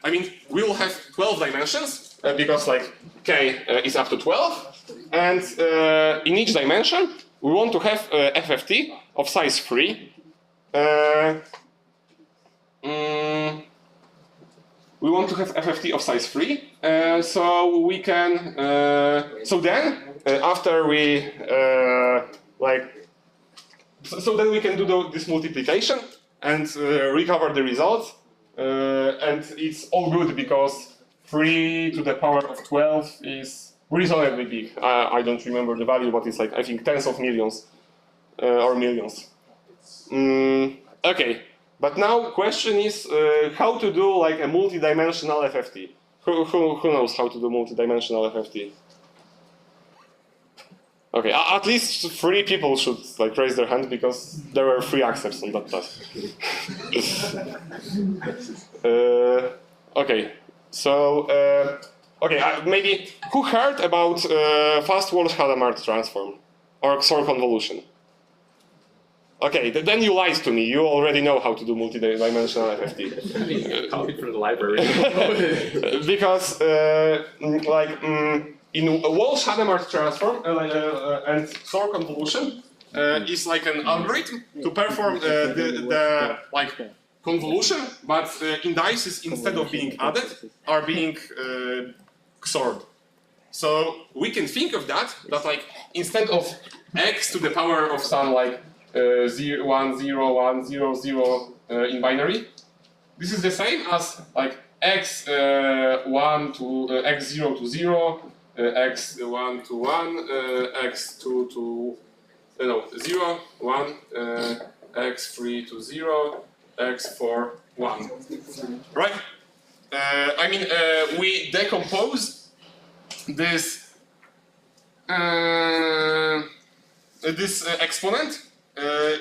I mean, we will have 12 dimensions because like k is up to 12, and in each dimension we want to have FFT of size 3. We want to have FFT of size 3, so we can. So then, after we so then we can do this multiplication and recover the result, and it's all good because 3 to the power of 12 is reasonably big. I don't remember the value, but it's like I think tens of millions or millions. Okay. But now question is how to do like a multi-dimensional FFT. Who knows how to do multi-dimensional FFT? Okay, at least 3 people should like raise their hand because there were 3 accepts on that task. Okay, so okay, maybe who heard about fast Walsh-Hadamard transform or XOR convolution? Okay, then you lied to me. You already know how to do multi-dimensional FFT. Copy from the library. Because, in Walsh-Hadamard transform and XOR convolution is like an algorithm to perform the like convolution, but indices instead of being added are being XORed. So we can think of that like instead of x to the power of some like 0, 1, 0, 1, 0, 0 in binary. This is the same as like x1 to x0 to 0, x1 to 1, x2 to 0, 1, x3 to 0, x4, 1. Right? I mean, we decompose this exponent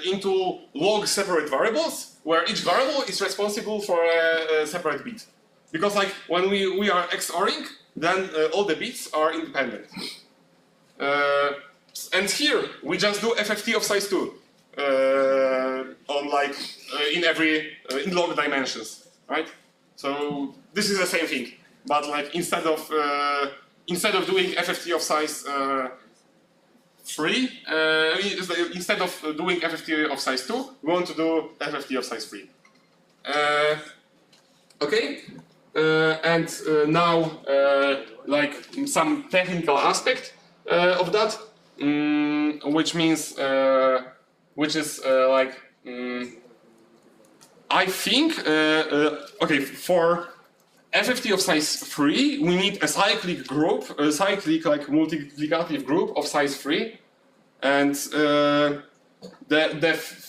into log separate variables, where each variable is responsible for a separate bit. Because like when we are XORing, then all the bits are independent. And here we just do FFT of size 2 on like in log dimensions, right? So this is the same thing, but like instead of doing FFT of size 3, instead of doing FFT of size 2, we want to do FFT of size 3. Okay, and now like some technical aspect of that, which means, which is like, I think, okay, for FFT of size 3, we need a cyclic group, a cyclic like multiplicative group of size 3, and the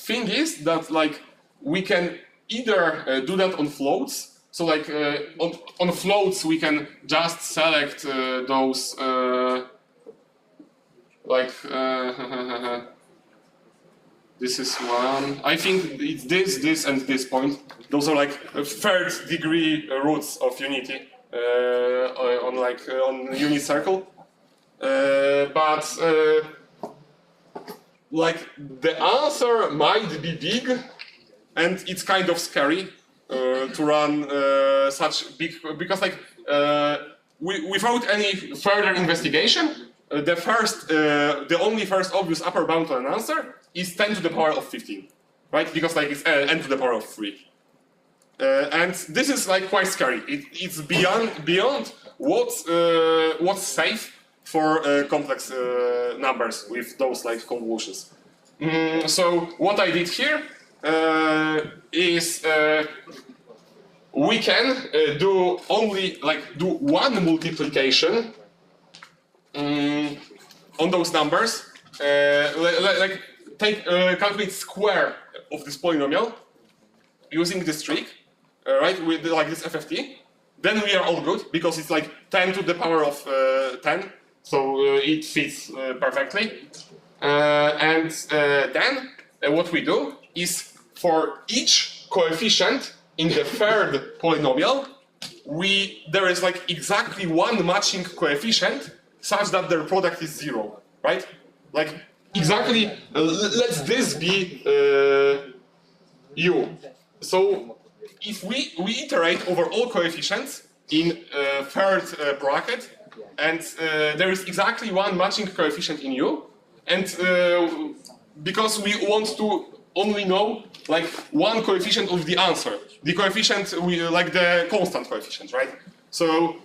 thing is that like we can either do that on floats. So like on floats we can just select those like this is one. I think it's this, and this point. Those are like third degree roots of unity on unit circle. But like the answer might be big, and it's kind of scary to run such big, because like without any further investigation, the only first obvious upper bound to an answer is 10 to the power of 15, right? Because like it's n to the power of 3. And this is like quite scary. It's beyond what's safe for complex numbers with those like convolutions. So what I did here is we can do only do one multiplication on those numbers. Calculate square of this polynomial using this trick, right? With like this FFT. Then we are all good because it's like 10 to the power of 10, so it fits perfectly. And then what we do is for each coefficient in the third polynomial, there is like exactly one matching coefficient such that their product is 0, right? Like exactly, let's this be u. So if we iterate over all coefficients in third bracket, and there is exactly one matching coefficient in u, and because we want to only know like one coefficient of the answer, the coefficient like the constant coefficient, right? So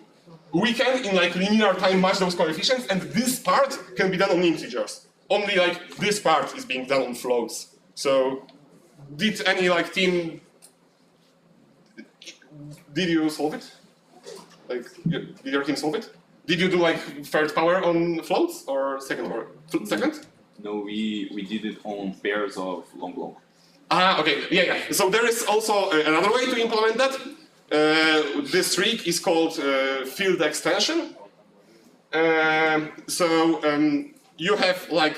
we can in like linear time match those coefficients, and this part can be done on integers. Only like this part is being done on floats. So did any like team? Did you solve it? Like, did your team solve it? Did you do like third power on floats or second power? Second? No, we did it on pairs of long. Ah, okay, yeah. So there is also another way to implement that. This trick is called field extension. You have like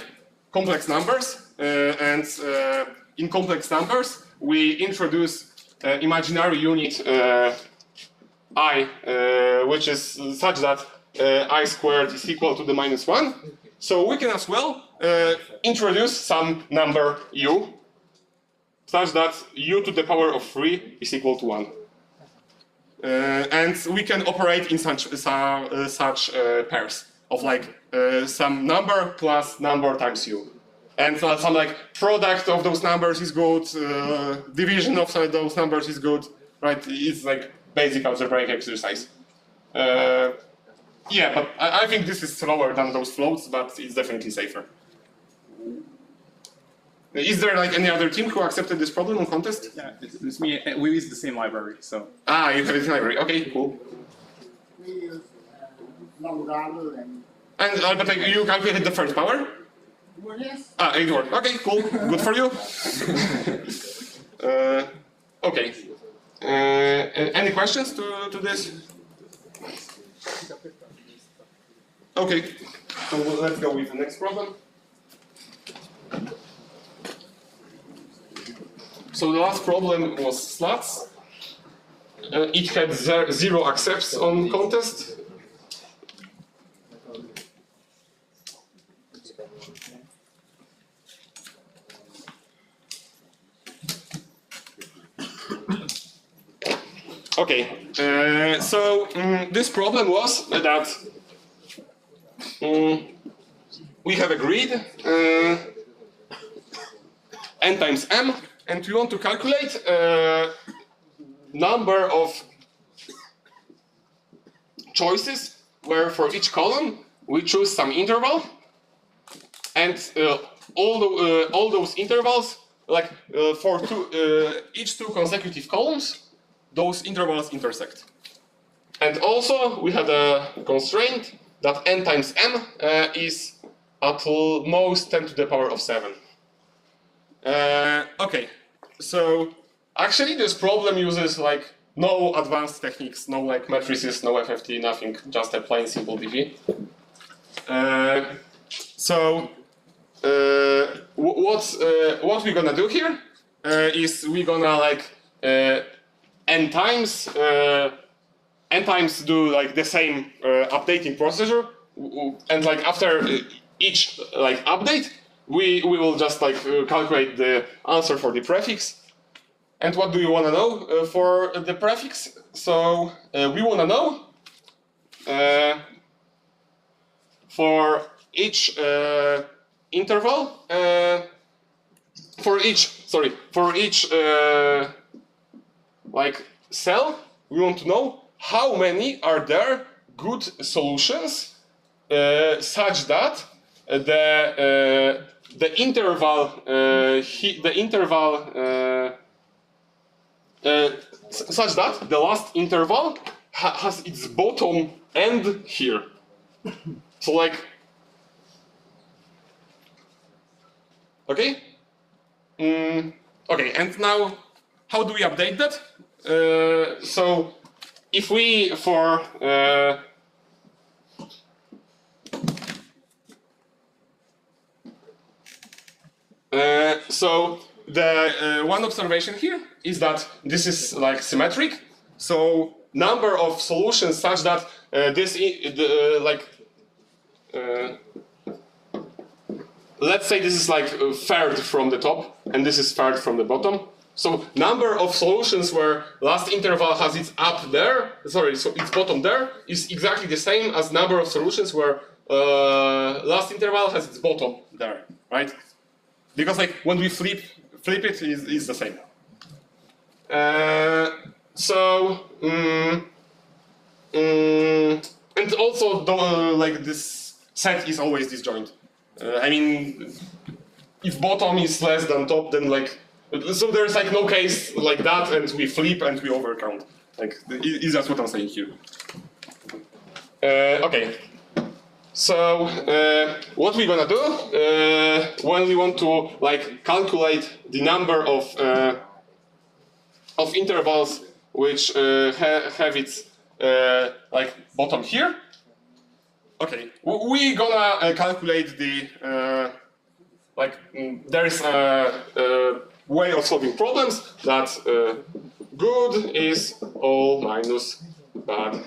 complex numbers, and in complex numbers we introduce imaginary unit I, which is such that I squared is equal to the -1. So we can as well introduce some number u, such that u to the power of 3 is equal to 1. And we can operate in such pairs of like some number plus number times u. And some like product of those numbers is good, division of those numbers is good, right? It's like basic algebraic exercise. Yeah, but I think this is slower than those floats, but it's definitely safer. Is there like any other team who accepted this problem on contest? Yeah, it's me. We use the same library, so. Ah, you have it in library. Okay, cool. We use long rubber and. And but you calculated the first power? Well, yes. Ah, it worked. Okay, cool. Good for you. Okay. Any questions to this? Okay. So let's go with the next problem. So the last problem was sluts. It had 0 accepts on contest. Okay, this problem was that we have agreed n times m, and we want to calculate number of choices where for each column we choose some interval, and all those intervals, like for each two consecutive columns, those intervals intersect. And also we had a constraint that n times m is at most 10 to the power of 7. Okay, so actually this problem uses like no advanced techniques, no like matrices, no FFT, nothing, just a plain simple DV. What we're gonna do here is we're gonna like n times do like the same updating procedure, and like after each like update, we will just like calculate the answer for the prefix. And what do you want to know for the prefix? So we want to know for each interval for each like cell, we want to know how many are there good solutions such that the interval such that the last interval has its bottom end here. So like, okay, okay, and now how do we update that? So if we for so the one observation here is that this is like symmetric. So number of solutions such that let's say this is like third from the top and this is third from the bottom. So number of solutions where last interval has its up there, sorry, so its bottom there is exactly the same as number of solutions where last interval has its bottom there, right? Because like when we flip it is the same. And also like this set is always disjoint. I mean, if bottom is less than top, then like, so there's like no case like that, and we flip and we overcount. Like, is that what I'm saying here? Okay. So what we're gonna do when we want to like calculate the number of intervals which have its like bottom here. Okay, we're gonna calculate the there is a way of solving problems that good is all minus bad.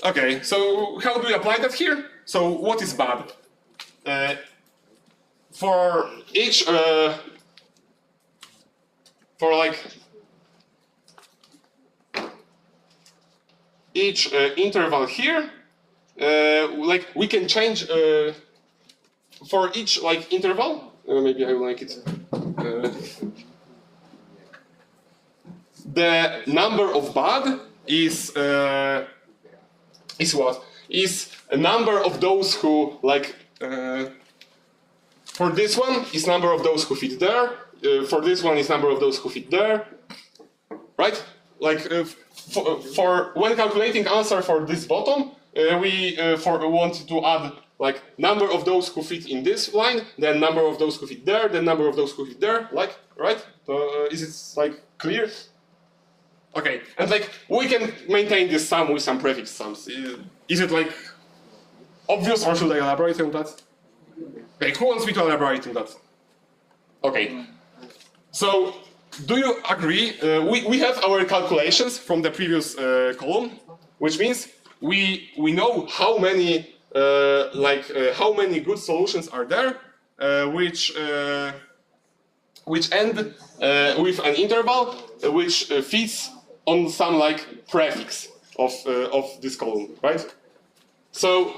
Okay, so how do we apply that here? So what is bad? For each for like each interval here, like we can change for each like interval. Maybe I will make it. The number of bad is what? Is a number of those who like. For this one is number of those who fit there. For this one is number of those who fit there. Right? Like for when calculating answer for this bottom, we want to add like number of those who fit in this line, then number of those who fit there, then number of those who fit there. Like, right? Is it like clear? Okay, and like we can maintain this sum with some prefix sums. Is it like obvious, or should I elaborate on that? Okay, who wants me to elaborate on that? Okay, so do you agree? We have our calculations from the previous column, which means we know how many how many good solutions are there, which end with an interval which fits on some like prefix of this column, right? So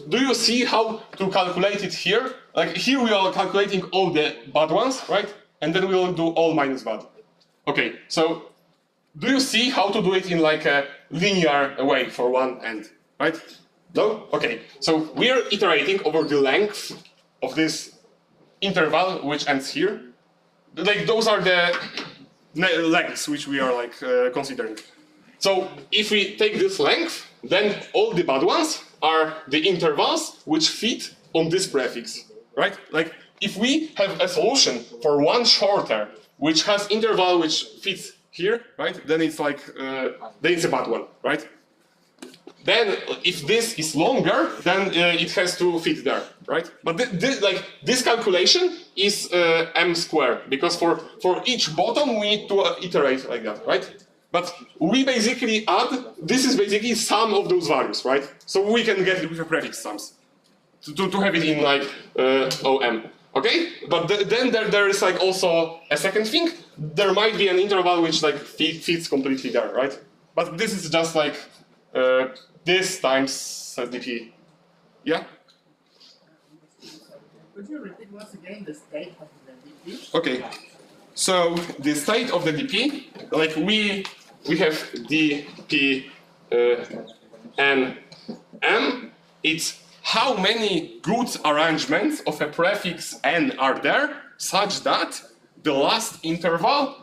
do you see how to calculate it here? Like here we are calculating all the bad ones, right? And then we will do all minus bad. Okay, so do you see how to do it in like a linear way for one end, right? No? Okay, so we are iterating over the length of this interval which ends here. Like those are the lengths which we are like considering. So if we take this length, then all the bad ones are the intervals which fit on this prefix, right? Like if we have a solution for one shorter which has interval which fits here, right? Then it's like then it's a bad one, right? Then if this is longer, then it has to fit there, right? But this calculation is m squared, because for each bottom we need to iterate like that, right? But we basically add, this is basically sum of those values, right? So we can get it with a prefix sums to have it in like OM, okay? But then there is like also a second thing. There might be an interval which like fits completely there, right? But this is just like this times dp. Yeah? Could you repeat once again the state of the DP? Okay. So the state of the DP, like we have DP n m. It's how many good arrangements of a prefix n are there, such that the last interval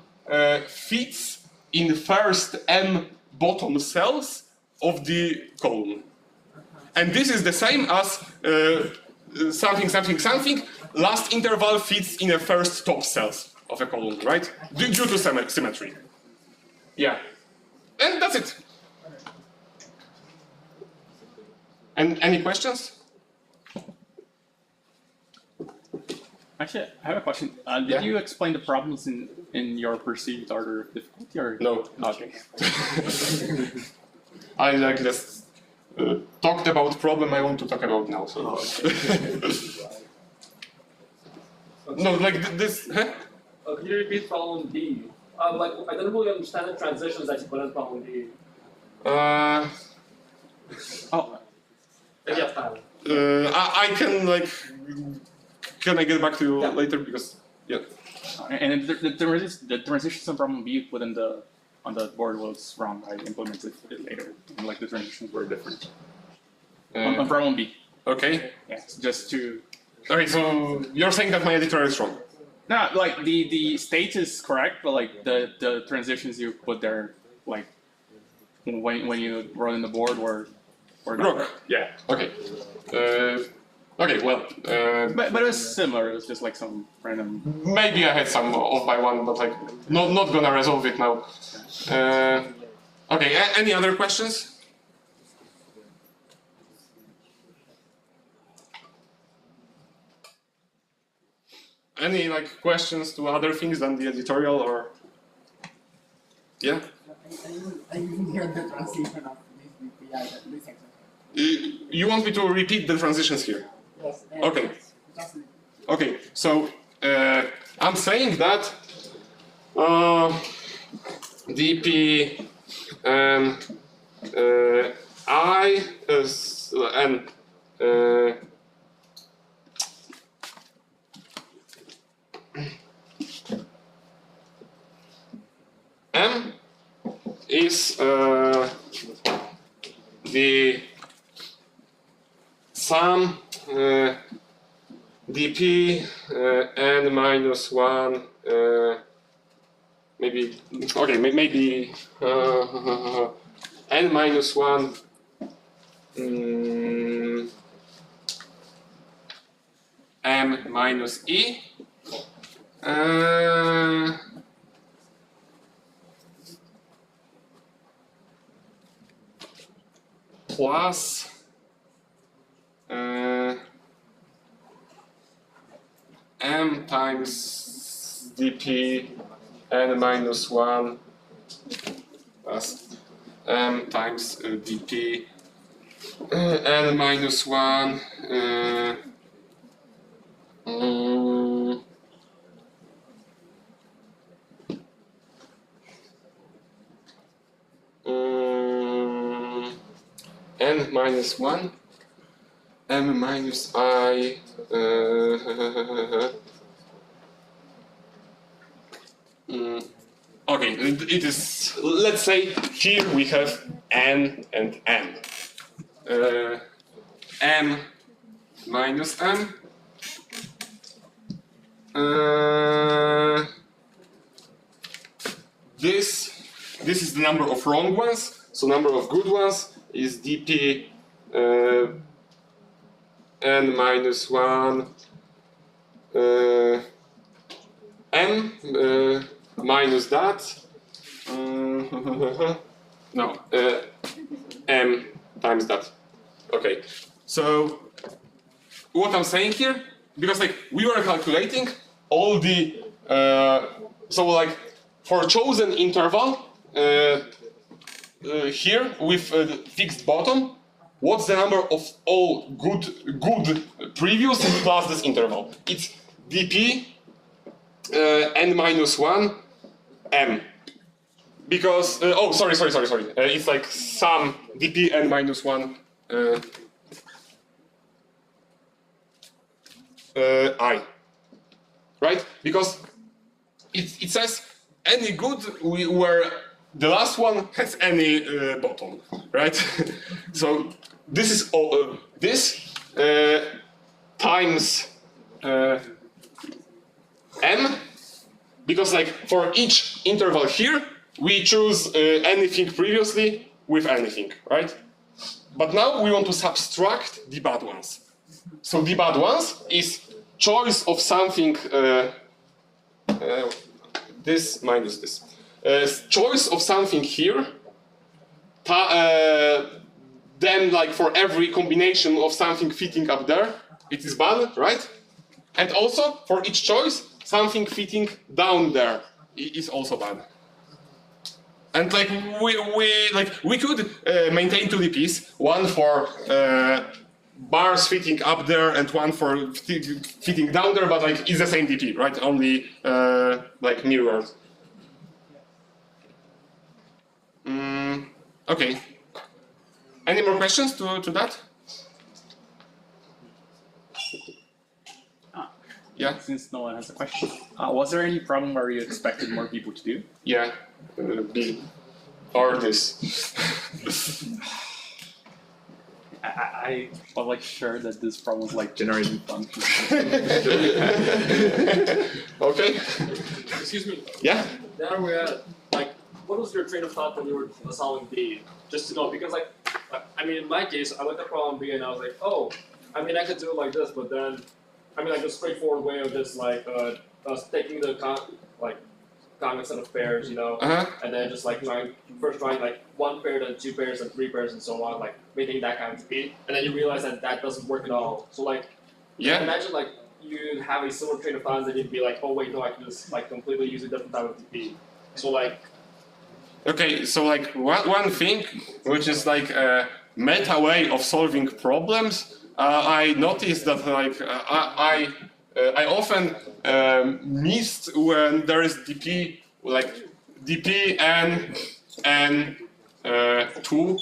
fits in the first m bottom cells of the column. And this is the same as something, something, something. Last interval fits in the first top cells of a column, right? Due to symmetry. Yeah. And that's it. And any questions? Actually, I have a question. Did Yeah. you explain the problems in your perceived order of difficulty? Or? No. Okay. I like just talked about problem I want to talk about now. So. No, like this. Huh? Can you repeat problem D? Like, I don't really understand the transitions that you put in problem D. Oh. If you have time. I can like. Can I get back to you later because yeah. And the transitions on problem B within the on the board was wrong. I implemented it later. And, like the transitions were different. On problem B. Okay. Yeah. Just to. Okay, so you're saying that my editor is wrong. No, like the state is correct, but like the transitions you put there, like when you wrote in the board were not Wrong. correct. Yeah. Okay. Okay. Well. But it was similar. It was just like some random. Maybe I had some off by one, but like not gonna resolve it now. Okay. Any other questions? Any like questions to other things than the editorial or? Yeah. I didn't hear the transition of this DP. This example. You want me to repeat the transitions here? Yes. Okay. Okay. So I'm saying that DP I is and M is the sum dp n minus 1 maybe okay maybe n minus 1 m minus e plus m times dp n minus 1 plus m times dp n minus 1 n minus 1 m minus I okay, it is, let's say here we have n and m. M minus m this is the number of wrong ones, so number of good ones is dp n minus 1 m minus that no m times that. Okay, so what I'm saying here, because like we were calculating all the so like for chosen interval here with fixed bottom, what's the number of all good previous plus this interval? It's dp n minus 1 m. Because oh sorry it's like sum dp n minus 1 I, right? Because it says any good where the last one has any bottom, right? So this is all, this times m, because like for each interval here we choose anything previously with anything, right? But now we want to subtract the bad ones. So the bad ones is choice of something, this minus this. Choice of something here, then like for every combination of something fitting up there, it is bad, right? And also for each choice, something fitting down there is also bad. And like we could maintain two DPs, one for bars fitting up there and one for fitting down there, but like it's the same DP, right? Only like mirrored. Okay. Any more questions to that? Yeah. Since no one has a question, was there any problem where you expected more people to do? Yeah. B. Or this. I was like sure that this problem was like generating functions. Okay. Excuse me. Yeah. Now we're at, like, what was your train of thought when you were solving D? Just to know, because like, I mean, in my case, I looked at problem B and I was like, oh, I mean, I could do it like this, but then, I mean, like a straightforward way of just like taking the common set of pairs, you know, and then just like first trying like one pair, then two pairs, and three pairs, and so on, like making that kind of speed, and then you realize that that doesn't work at all. So like, yeah. Imagine like you have a similar train of thought, and you'd be like, oh wait, no, I can just like completely use a different type of DP. So like. Okay, so like one thing, which is like a meta way of solving problems, I noticed that like I often missed when there is DP, like DP n 2.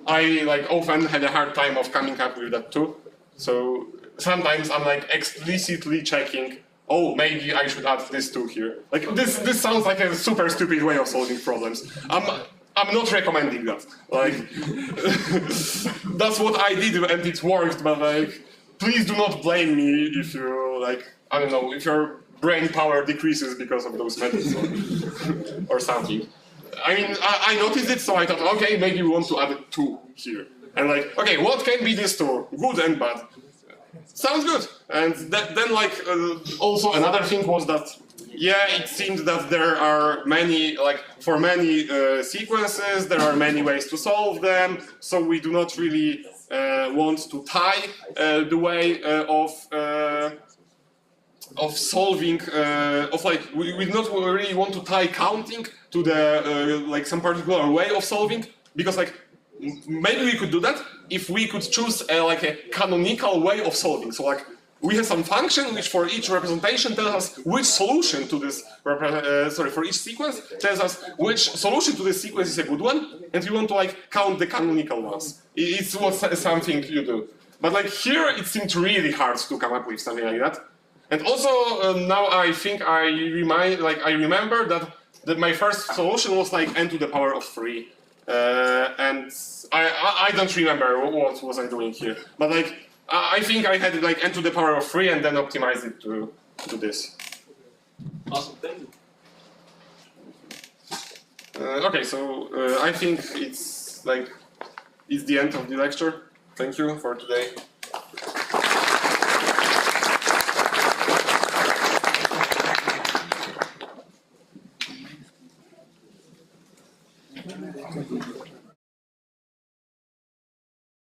I like often had a hard time of coming up with that too. So sometimes I'm like explicitly checking, oh, maybe I should add this 2 here. Like this sounds like a super stupid way of solving problems. I'm not recommending that. Like that's what I did and it worked, but like please do not blame me if you like, I don't know, if your brain power decreases because of those methods or something. I mean, I noticed it, so I thought, okay, maybe we want to add 2 here. And like, okay, what can be this 2? Good and bad. Sounds good. And then like, also another thing was that, yeah, it seemed that there are many, like, for many sequences, there are many ways to solve them, so we do not really want to tie the way of solving, we do not really want to tie counting to the, like, some particular way of solving, because, like, maybe we could do that if we could choose like a canonical way of solving. So, like, we have some function which for each representation tells us which solution to this, for each sequence tells us which solution to this sequence is a good one, and we want to like count the canonical ones. It's something you do. But like here, it seemed really hard to come up with something like that. And also now I think I remember that my first solution was like n to the power of 3, and I don't remember what was I doing here, but like. I think I had like n to the power of 3 and then optimized it to this. Awesome, thank you. Okay, so I think it's the end of the lecture. Thank you for today.